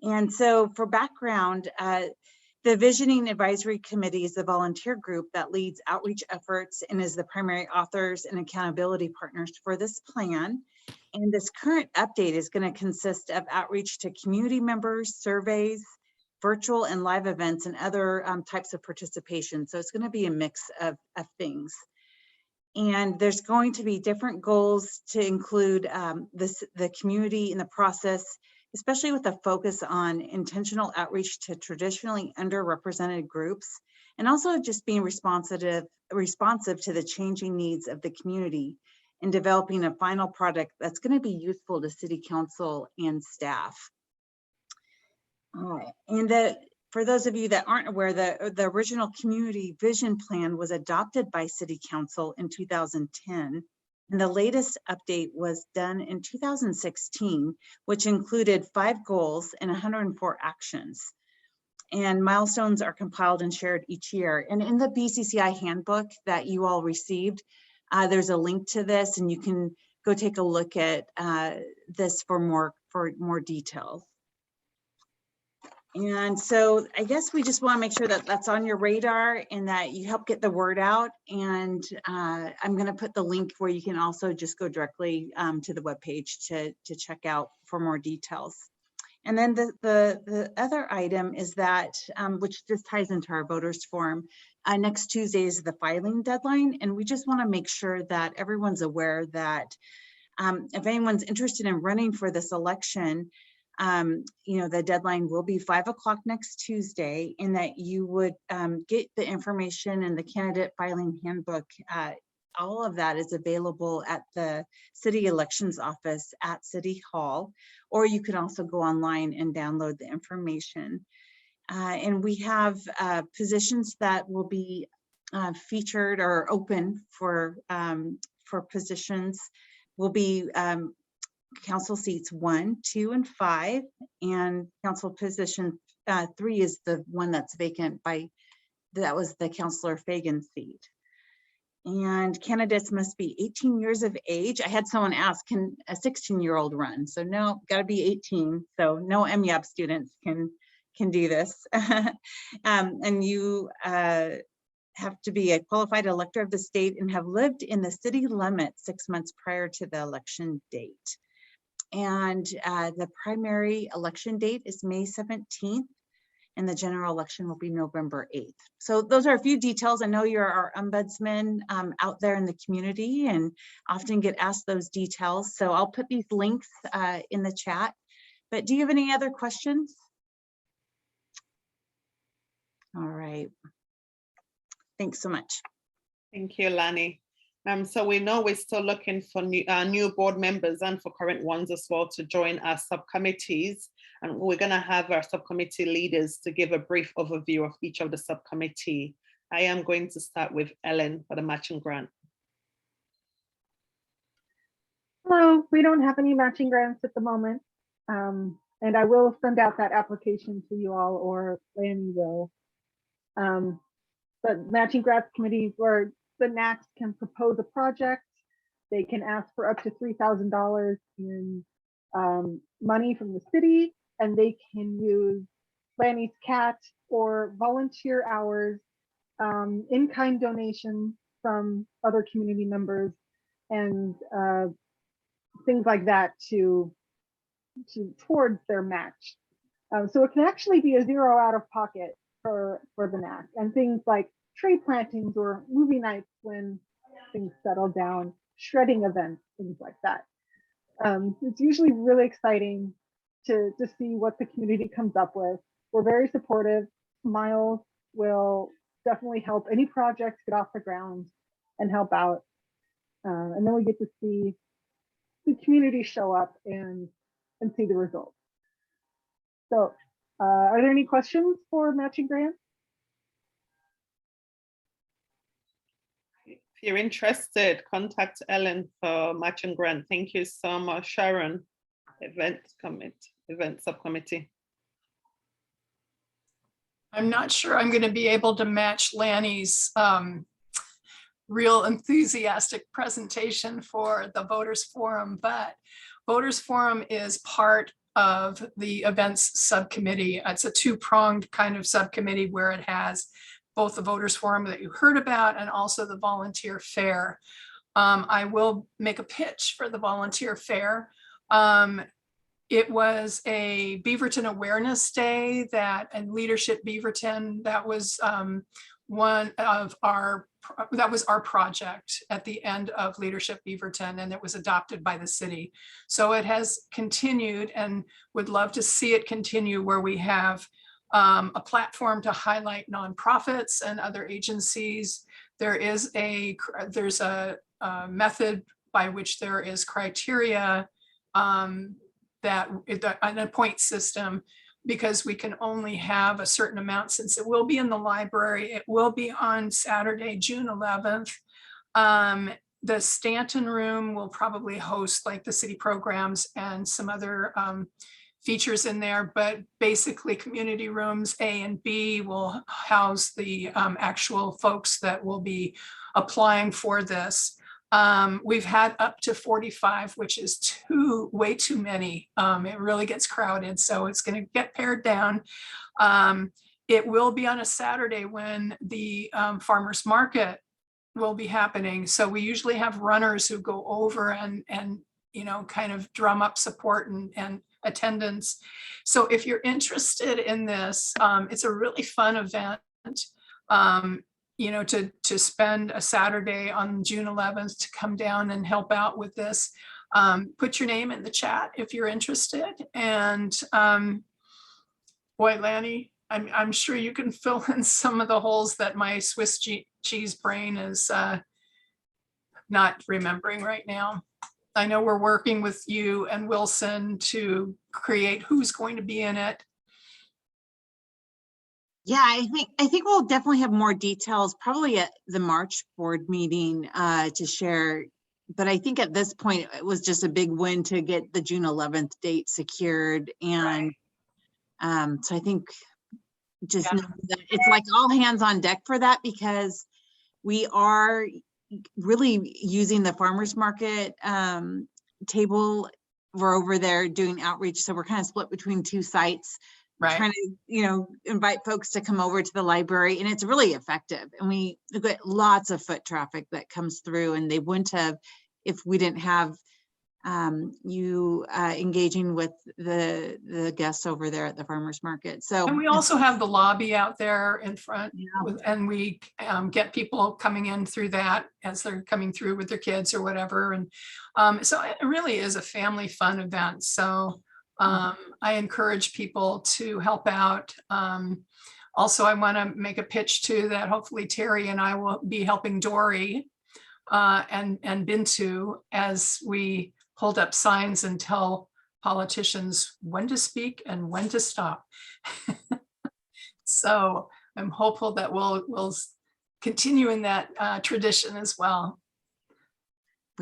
And so for background, the Visioning Advisory Committee is the volunteer group that leads outreach efforts and is the primary authors and accountability partners for this plan. And this current update is going to consist of outreach to community members, surveys, virtual and live events, and other types of participation. So it's going to be a mix of things. And there's going to be different goals to include the community in the process, especially with a focus on intentional outreach to traditionally underrepresented groups, and also just being responsive to the changing needs of the community and developing a final product that's going to be useful to City Council and staff. And for those of you that aren't aware, the original community vision plan was adopted by City Council in 2010. And the latest update was done in 2016, which included 5 goals and 104 actions. And milestones are compiled and shared each year. And in the BCCI handbook that you all received, there's a link to this, and you can go take a look at this for more details. And so I guess we just want to make sure that that's on your radar and that you help get the word out. And I'm going to put the link where you can also just go directly to the webpage to check out for more details. And then the other item is that, which just ties into our voters forum, next Tuesday is the filing deadline. And we just want to make sure that everyone's aware that if anyone's interested in running for this election, the deadline will be 5 o'clock next Tuesday, and that you would get the information in the candidate filing handbook. All of that is available at the city elections office at City Hall, or you can also go online and download the information. And we have positions that will be featured or open for positions. Will be council seats 1, 2, and 5, and council position 3 is the one that's vacant that was the Councilor Fagan seat. And candidates must be 18 years of age. I had someone ask, can a 16-year-old run? So no, gotta be 18. So no MEAB students can do this. And you have to be a qualified elector of the state and have lived in the city limits 6 months prior to the election date. And the primary election date is May 17th, and the general election will be November 8th. So those are a few details. I know you're our ombudsman out there in the community and often get asked those details. So I'll put these links in the chat. But do you have any other questions? All right. Thanks so much. Thank you, Lani. So we know we're still looking for new board members and for current ones as well to join our subcommittees. And we're going to have our subcommittee leaders to give a brief overview of each of the subcommittee. I am going to start with Ellen for the matching grant. Hello, we don't have any matching grants at the moment. And I will send out that application to you all, or Lani will. But matching grants committees where the NACs can propose a project. They can ask for up to $3,000 in money from the city, and they can use Lani's cat or volunteer hours, in-kind donations from other community members, and things like that towards their match. So it can actually be a zero out of pocket for the NAC, and things like tree plantings or movie nights when things settle down, shredding events, things like that. It's usually really exciting to see what the community comes up with. We're very supportive. Miles will definitely help any projects get off the ground and help out. And then we get to see the community show up and see the results. So are there any questions for matching grants? If you're interested, contact Ellen for matching grant. Thank you so much, Sharon, event subcommittee. I'm not sure I'm going to be able to match Lani's real enthusiastic presentation for the Voters Forum, but Voters Forum is part of the events subcommittee. It's a two-pronged kind of subcommittee where it has both the Voters Forum that you heard about and also the volunteer fair. I will make a pitch for the volunteer fair. It was a Beaverton Awareness Day and Leadership Beaverton. That was our project at the end of Leadership Beaverton, and it was adopted by the city. So it has continued, and would love to see it continue, where we have a platform to highlight nonprofits and other agencies. There's a method by which there is criteria that an point system, because we can only have a certain amount, since it will be in the library. It will be on Saturday, June 11th. The Stanton Room will probably host like the city programs and some other features in there, but basically community rooms A and B will house the actual folks that will be applying for this. We've had up to 45, which is way too many. It really gets crowded, so it's going to get pared down. It will be on a Saturday when the farmers market will be happening. So we usually have runners who go over and kind of drum up support and attendance. So if you're interested in this, it's a really fun event. To spend a Saturday on June 11th to come down and help out with this. Put your name in the chat if you're interested. And boy, Lani, I'm sure you can fill in some of the holes that my Swiss cheese brain is not remembering right now. I know we're working with you and Wilson to create who's going to be in it. Yeah, I think we'll definitely have more details probably at the March board meeting to share. But I think at this point, it was just a big win to get the June 11th date secured. And so I think just know that it's like all hands on deck for that, because we are really using the farmers market table. We're over there doing outreach. So we're kind of split between two sites. Trying to, invite folks to come over to the library, and it's really effective. And we get lots of foot traffic that comes through, and they wouldn't have if we didn't have you engaging with the guests over there at the farmers market. So, and we also have the lobby out there in front, and we get people coming in through that as they're coming through with their kids or whatever. And so it really is a family fun event. So I encourage people to help out. Also, I want to make a pitch too that hopefully Terry and I will be helping Dori and Bintu as we hold up signs and tell politicians when to speak and when to stop. So I'm hopeful that we'll continue in that tradition as well.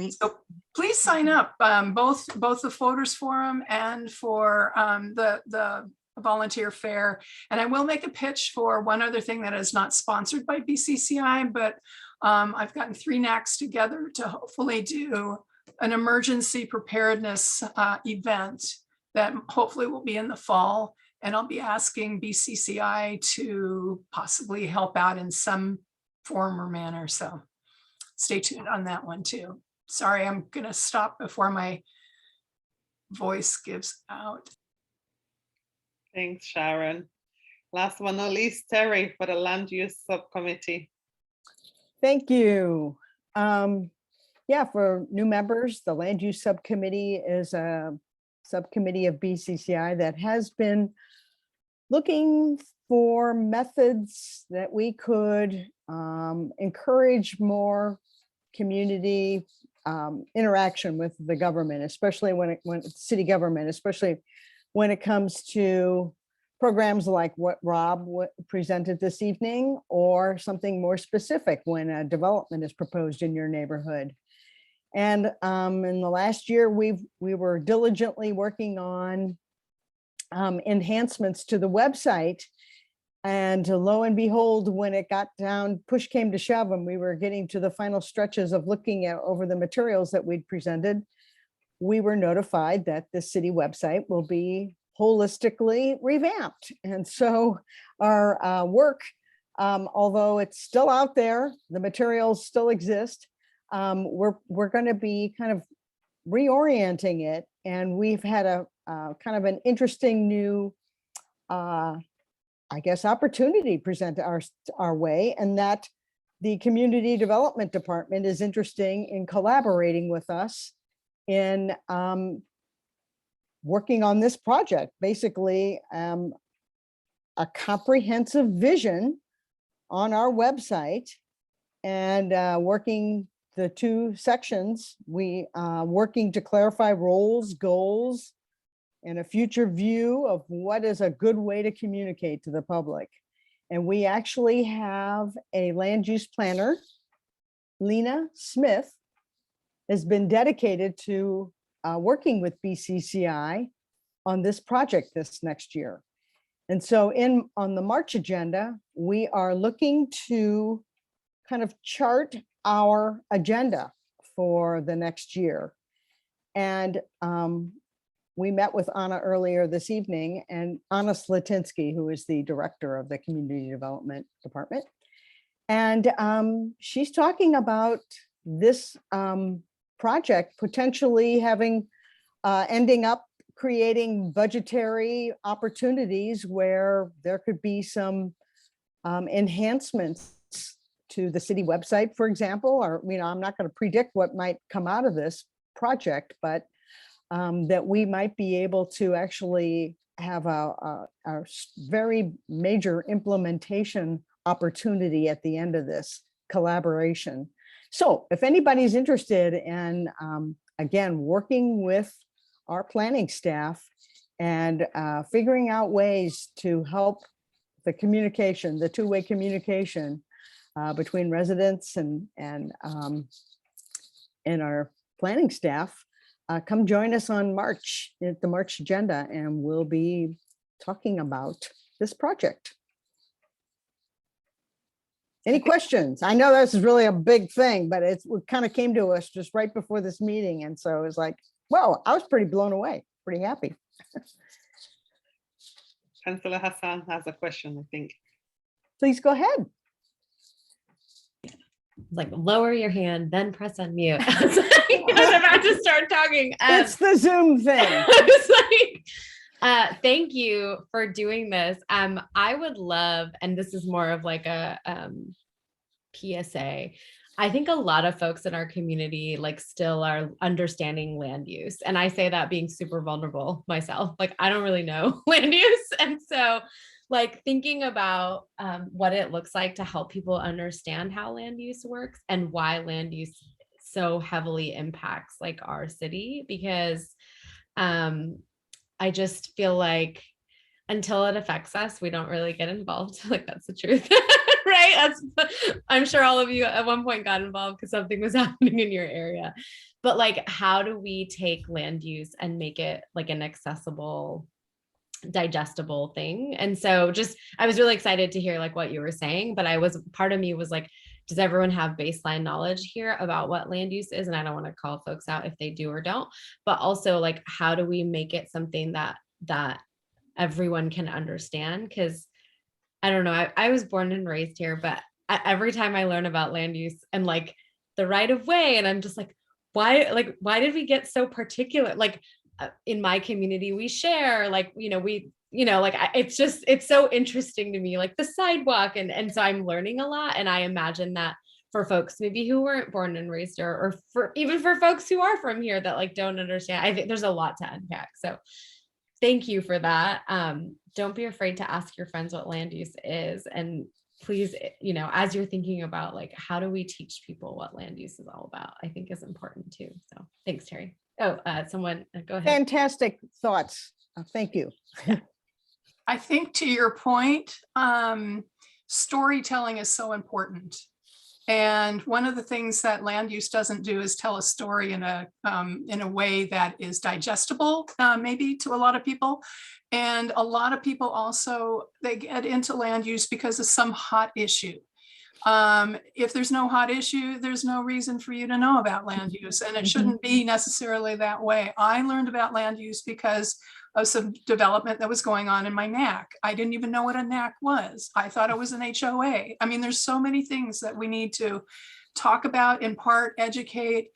So please sign up, both the Voters Forum and for the volunteer fair. And I will make a pitch for one other thing that is not sponsored by BCCI, but I've gotten 3 NACs together to hopefully do an emergency preparedness event that hopefully will be in the fall. And I'll be asking BCCI to possibly help out in some form or manner. So stay tuned on that one too. Sorry, I'm going to stop before my voice gives out. Thanks, Sharon. Last but not least, Terry for the Land Use Subcommittee. Thank you. Yeah, for new members, the Land Use Subcommittee is a subcommittee of BCCI that has been looking for methods that we could encourage more community interaction with the government, especially when city government, especially when it comes to programs like what Rob presented this evening, or something more specific when a development is proposed in your neighborhood. And in the last year, we were diligently working on enhancements to the website. And lo and behold, when it got down, push came to shove, and we were getting to the final stretches of looking at over the materials that we'd presented, we were notified that the city website will be holistically revamped. And so our work, although it's still out there, the materials still exist, we're going to be kind of reorienting it. And we've had a kind of an interesting new I guess, opportunity present our way, and that the Community Development Department is interested in collaborating with us in working on this project. Basically, a comprehensive vision on our website, and working the 2 sections. We working to clarify roles, goals, and a future view of what is a good way to communicate to the public. And we actually have a land use planner, Lena Smith, has been dedicated to working with BCCI on this project this next year. And so on the March agenda, we are looking to kind of chart our agenda for the next year. And we met with Anna earlier this evening, and Anna Slatinsky, who is the director of the Community Development Department. And she's talking about this project potentially having, ending up creating budgetary opportunities where there could be some enhancements to the city website, for example, or, I'm not going to predict what might come out of this project, but that we might be able to actually have a very major implementation opportunity at the end of this collaboration. So if anybody's interested in, again, working with our planning staff and figuring out ways to help the communication, the 2-way communication between residents and our planning staff, come join us on March, at the March agenda, and we'll be talking about this project. Any questions? I know this is really a big thing, but it kind of came to us just right before this meeting. And so it was like, whoa, I was pretty blown away, pretty happy. Councilor Hasan has a question, I think. Please go ahead. Like, lower your hand, then press unmute. I was about to start talking. It's the Zoom thing. I was like, thank you for doing this. I would love, and this is more of like a PSA. I think a lot of folks in our community still are understanding land use. And I say that being super vulnerable myself. I don't really know land use. And so thinking about what it looks like to help people understand how land use works and why land use so heavily impacts our city, because I just feel like until it affects us, we don't really get involved. Like that's the truth, right? I'm sure all of you at one point got involved because something was happening in your area. But like, how do we take land use and make it like an accessible, digestible thing? And so I was really excited to hear like what you were saying, but part of me was like, does everyone have baseline knowledge here about what land use is? And I don't want to call folks out if they do or don't, but also like, how do we make it something that everyone can understand? Because I don't know, I was born and raised here, but every time I learn about land use and like the right of way, and I'm just like, why did we get so particular? Like in my community, we share, like, it's so interesting to me, like the sidewalk. And so I'm learning a lot. And I imagine that for folks maybe who weren't born and raised or even for folks who are from here that like don't understand, I think there's a lot to unpack. So thank you for that. Don't be afraid to ask your friends what land use is. And please, as you're thinking about like, how do we teach people what land use is all about, I think is important too. So thanks, Terry. Oh, someone go ahead. Fantastic thoughts. Thank you. I think to your point, storytelling is so important. And one of the things that land use doesn't do is tell a story in a way that is digestible, maybe to a lot of people. And a lot of people also, they get into land use because of some hot issue. If there's no hot issue, there's no reason for you to know about land use, and it shouldn't be necessarily that way. I learned about land use because of some development that was going on in my NAC. I didn't even know what a NAC was. I thought it was an HOA. I mean, there's so many things that we need to talk about, impart, educate.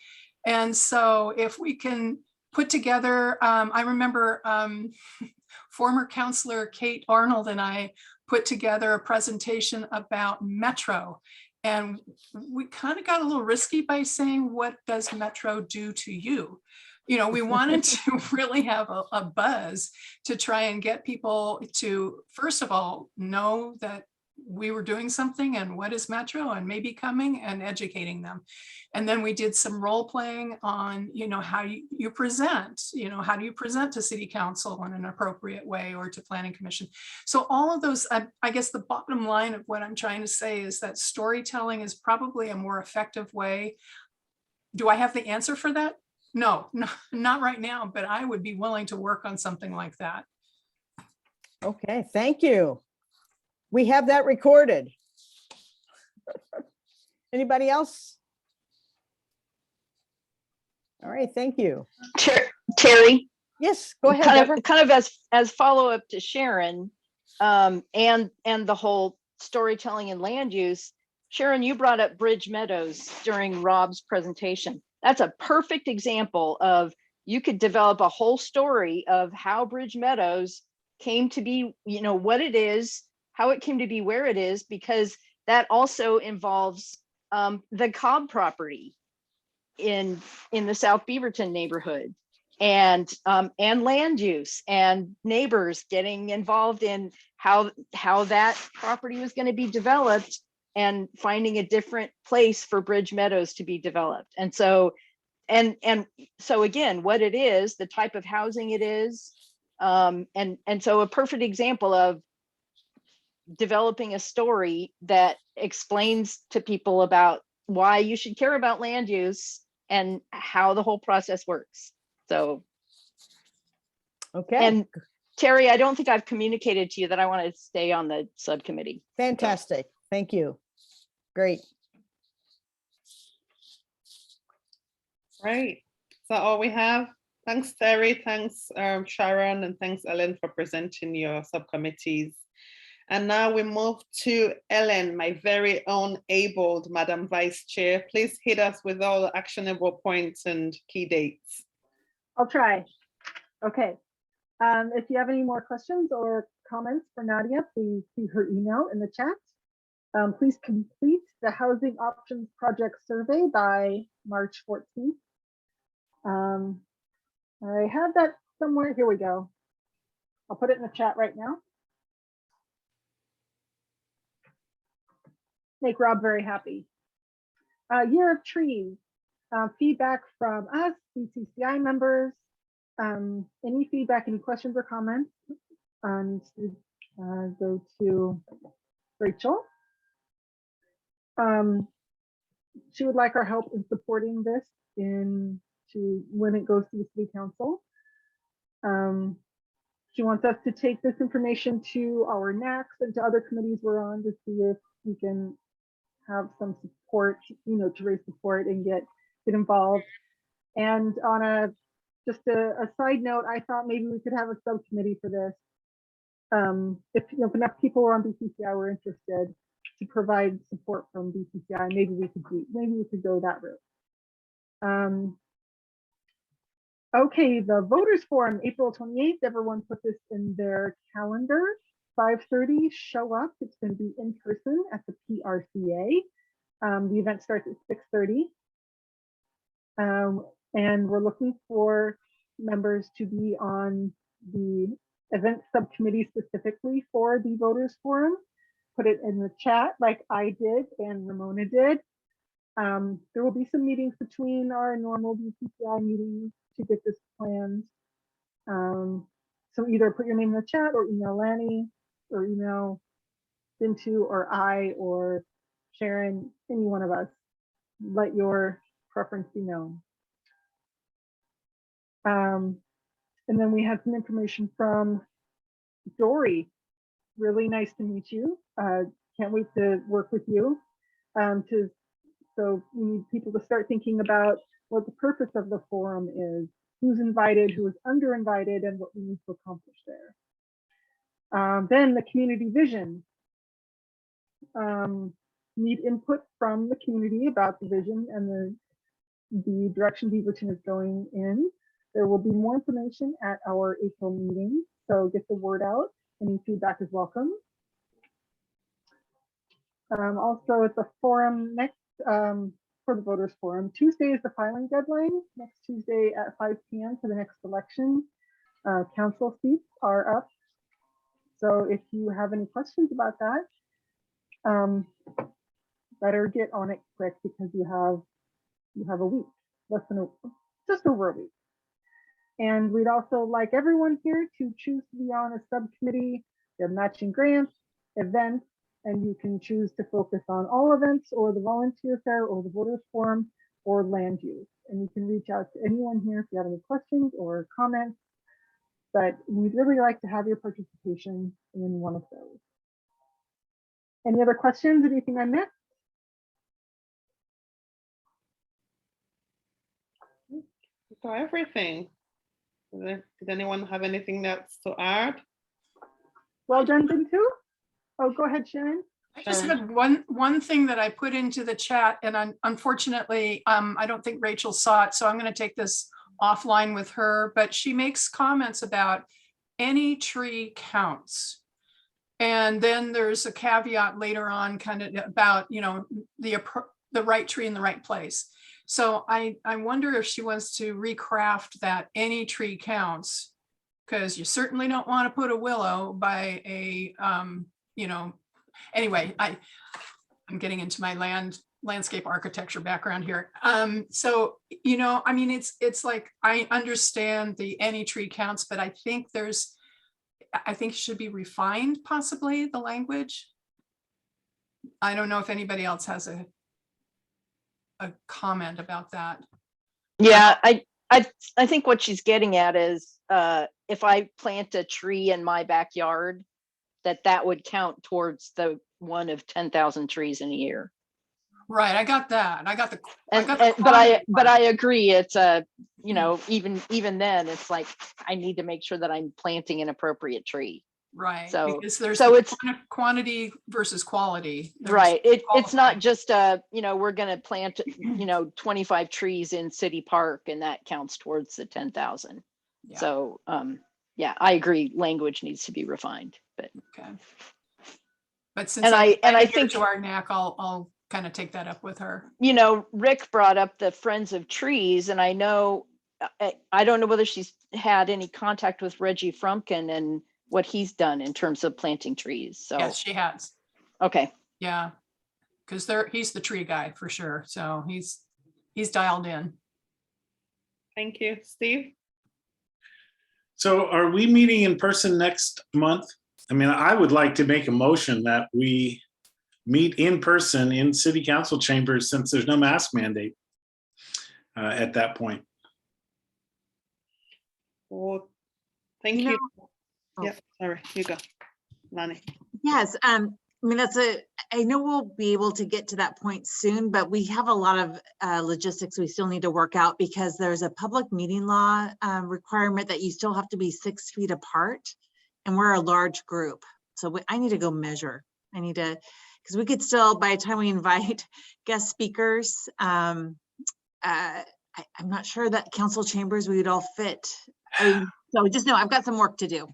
And so if we can put together, I remember former Councilor Kate Arnold and I put together a presentation about Metro. And we kind of got a little risky by saying, what does Metro do to you? We wanted to really have a buzz to try and get people to, first of all, know that we were doing something and what is Metro and maybe coming, and educating them. And then we did some role playing on, how you present, how do you present to city council in an appropriate way, or to planning commission. So all of those, I guess the bottom line of what I'm trying to say is that storytelling is probably a more effective way. Do I have the answer for that? No, not right now, but I would be willing to work on something like that. Okay, thank you. We have that recorded. Anybody else? All right, thank you. Terry? Yes, go ahead. Kind of as follow-up to Sharon, and the whole storytelling and land use. Sharon, you brought up Bridge Meadows during Rob's presentation. That's a perfect example of, you could develop a whole story of how Bridge Meadows came to be, what it is, how it came to be where it is, because that also involves the Cobb property in the South Beaverton neighborhood, and land use, and neighbors getting involved in how that property was going to be developed, and finding a different place for Bridge Meadows to be developed. And so again, what it is, the type of housing it is, and so a perfect example of developing a story that explains to people about why you should care about land use and how the whole process works. So, okay. And Terry, I don't think I've communicated to you that I want to stay on the subcommittee. Fantastic. Thank you. Great. Right. Is that all we have? Thanks, Terry. Thanks, Sharon, and thanks, Ellen, for presenting your subcommittees. And now we move to Ellen, my very own abled Madam Vice Chair. Please hit us with all the actionable points and key dates. I'll try. Okay. If you have any more questions or comments for Nadia, please see her email in the chat. Please complete the Housing Options Project survey by March 14th. I have that somewhere. Here we go. I'll put it in the chat right now. Make Rob very happy. Year of Trees. Feedback from us, BCCI members, Any feedback, any questions or comments? Go to Rachel. She would like our help in supporting this when it goes to the city council. She wants us to take this information to our NACs and to other committees we're on to see if we can have some support, to raise support and get involved. And on just a side note, I thought maybe we could have a subcommittee for this. If enough people were on BCCI were interested to provide support from BCCI, maybe we could go that route. Okay, the Voters Forum, April 28th, everyone put this in their calendar. 5:30, show up. It's going to be in person at the PRCA. The event starts at 6:30. And we're looking for members to be on the event subcommittee specifically for the Voters Forum. Put it in the chat like I did and Ramona did. There will be some meetings between our normal BCCI meetings to get this planned. So either put your name in the chat or email Lani or email Bintu or I or Sharon, any one of us. Let your preference be known. And then we had some information from Dori. Really nice to meet you. Can't wait to work with you. So we need people to start thinking about what the purpose of the forum is, who's invited, who is under-invited, and what we need to accomplish there. Then the community vision. Need input from the community about the vision and the direction Beaverton is going in. There will be more information at our April meeting, so get the word out. Any feedback is welcome. Also at the forum next, for the Voters Forum, Tuesday is the filing deadline, next Tuesday at 5 p.m. for the next election. Council seats are up. So if you have any questions about that, better get on it quick because you have a week, just over a week. And we'd also like everyone here to choose to be on a subcommittee. They're matching grants, events, and you can choose to focus on all events or the volunteer fair or the Voters Forum or land use. And you can reach out to anyone here if you have any questions or comments, but we'd really like to have your participation in one of those. Any other questions? Anything I missed? For everything. Did anyone have anything else to add? Well done, Bintu. Oh, go ahead, Sharon. I just had one thing that I put into the chat, and unfortunately, I don't think Rachel saw it, so I'm going to take this offline with her. But she makes comments about any tree counts, and then there's a caveat later on, kind of about the right tree in the right place. So I wonder if she wants to recraft that any tree counts, because you certainly don't want to put a willow by a, anyway, I'm getting into my landscape architecture background here. So, I mean, it's like, I understand the any tree counts, but I think it should be refined, possibly, the language. I don't know if anybody else has a comment about that. Yeah, I think what she's getting at is if I plant a tree in my backyard, that would count towards the one of 10,000 trees in a year. Right, I got that. But I agree. It's even then, it's like I need to make sure that I'm planting an appropriate tree. Right. So because there's it's quantity versus quality. Right. It's not just we're going to plant 25 trees in City Park and that counts towards the 10,000. Yeah. So yeah, I agree. Language needs to be refined. But okay. But since I think to our NAC, I'll kind of take that up with her. Rick brought up the Friends of Trees, and I know I don't know whether she's had any contact with Reggie Frumkin and what he's done in terms of planting trees. So yes, she has. Okay. Yeah, because he's the tree guy for sure. So he's dialed in. Thank you, Steve. So are we meeting in person next month? I mean, I would like to make a motion that we meet in person in city council chambers since there's no mask mandate at that point. Well, thank You you. know- Yeah, sorry, you go, Lani. Yes, I mean, I know we'll be able to get to that point soon, but we have a lot of logistics we still need to work out because there's a public meeting law requirement that you still have to be 6 feet apart. And we're a large group. So I need to go measure. I need to, because we could still, by the time we invite guest speakers, I'm not sure that council chambers, we would all fit. I mean, so just know I've got some work to do.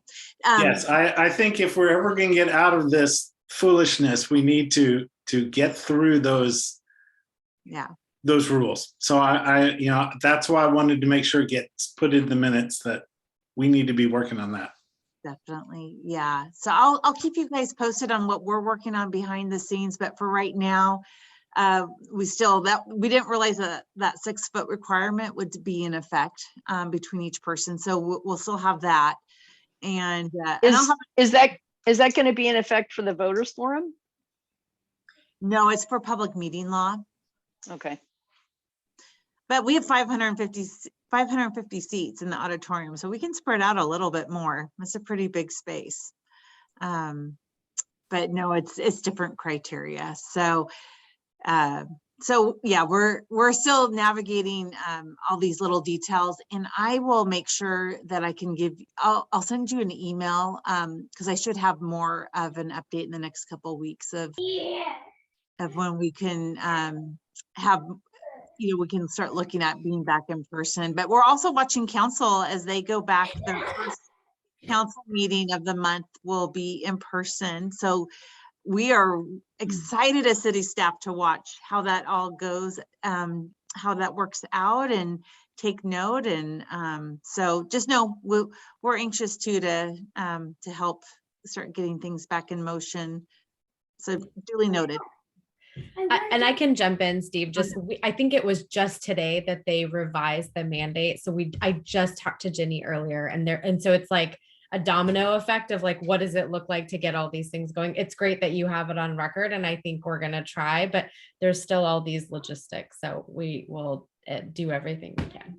Yes, I think if we're ever going to get out of this foolishness, we need to get through those rules. So I that's why I wanted to make sure it gets put in the minutes that we need to be working on that. Definitely, yeah. So I'll keep you guys posted on what we're working on behind the scenes. But for right now, we didn't realize that 6 foot requirement would be in effect between each person. So we'll still have that. And is that going to be in effect for the voters forum? No, it's for public meeting law. Okay. But we have 550 seats in the auditorium, so we can spread out a little bit more. It's a pretty big space. But no, it's different criteria. So yeah, we're still navigating all these little details, and I will make sure that I can I'll send you an email because I should have more of an update in the next couple of weeks of when we can have, we can start looking at being back in person. But we're also watching council as they go back. Their first council meeting of the month will be in person. So we are excited as city staff to watch how that all goes, how that works out, and take note. And so just know we're anxious to help start getting things back in motion. So duly noted. And I can jump in, Steve. I think it was just today that they revised the mandate. So I just talked to Ginny earlier, and so it's like a domino effect of like, what does it look like to get all these things going? It's great that you have it on record, and I think we're gonna try, but there's still all these logistics. So we will do everything we can.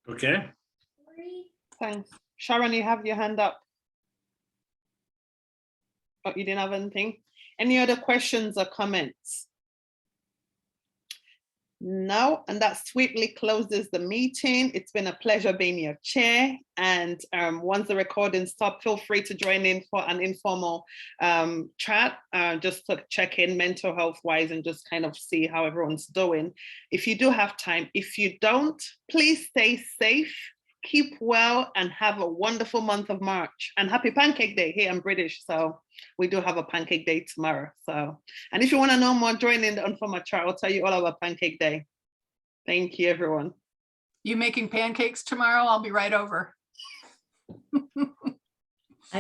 Okay. Thanks. Sharon, you have your hand up. Oh, you didn't have anything? Any other questions or comments? No, and that sweetly closes the meeting. It's been a pleasure being your chair. And once the recording stops, feel free to join in for an informal chat, just to check in mental health wise and just kind of see how everyone's doing. If you do have time, if you don't, please stay safe. Keep well and have a wonderful month of March, and happy Pancake Day. Here I'm British, so we do have a Pancake Day tomorrow. So, and if you want to know more, join in the Unformal Chat. I'll tell you all about Pancake Day. Thank you, everyone. You making pancakes tomorrow? I'll be right over. I have to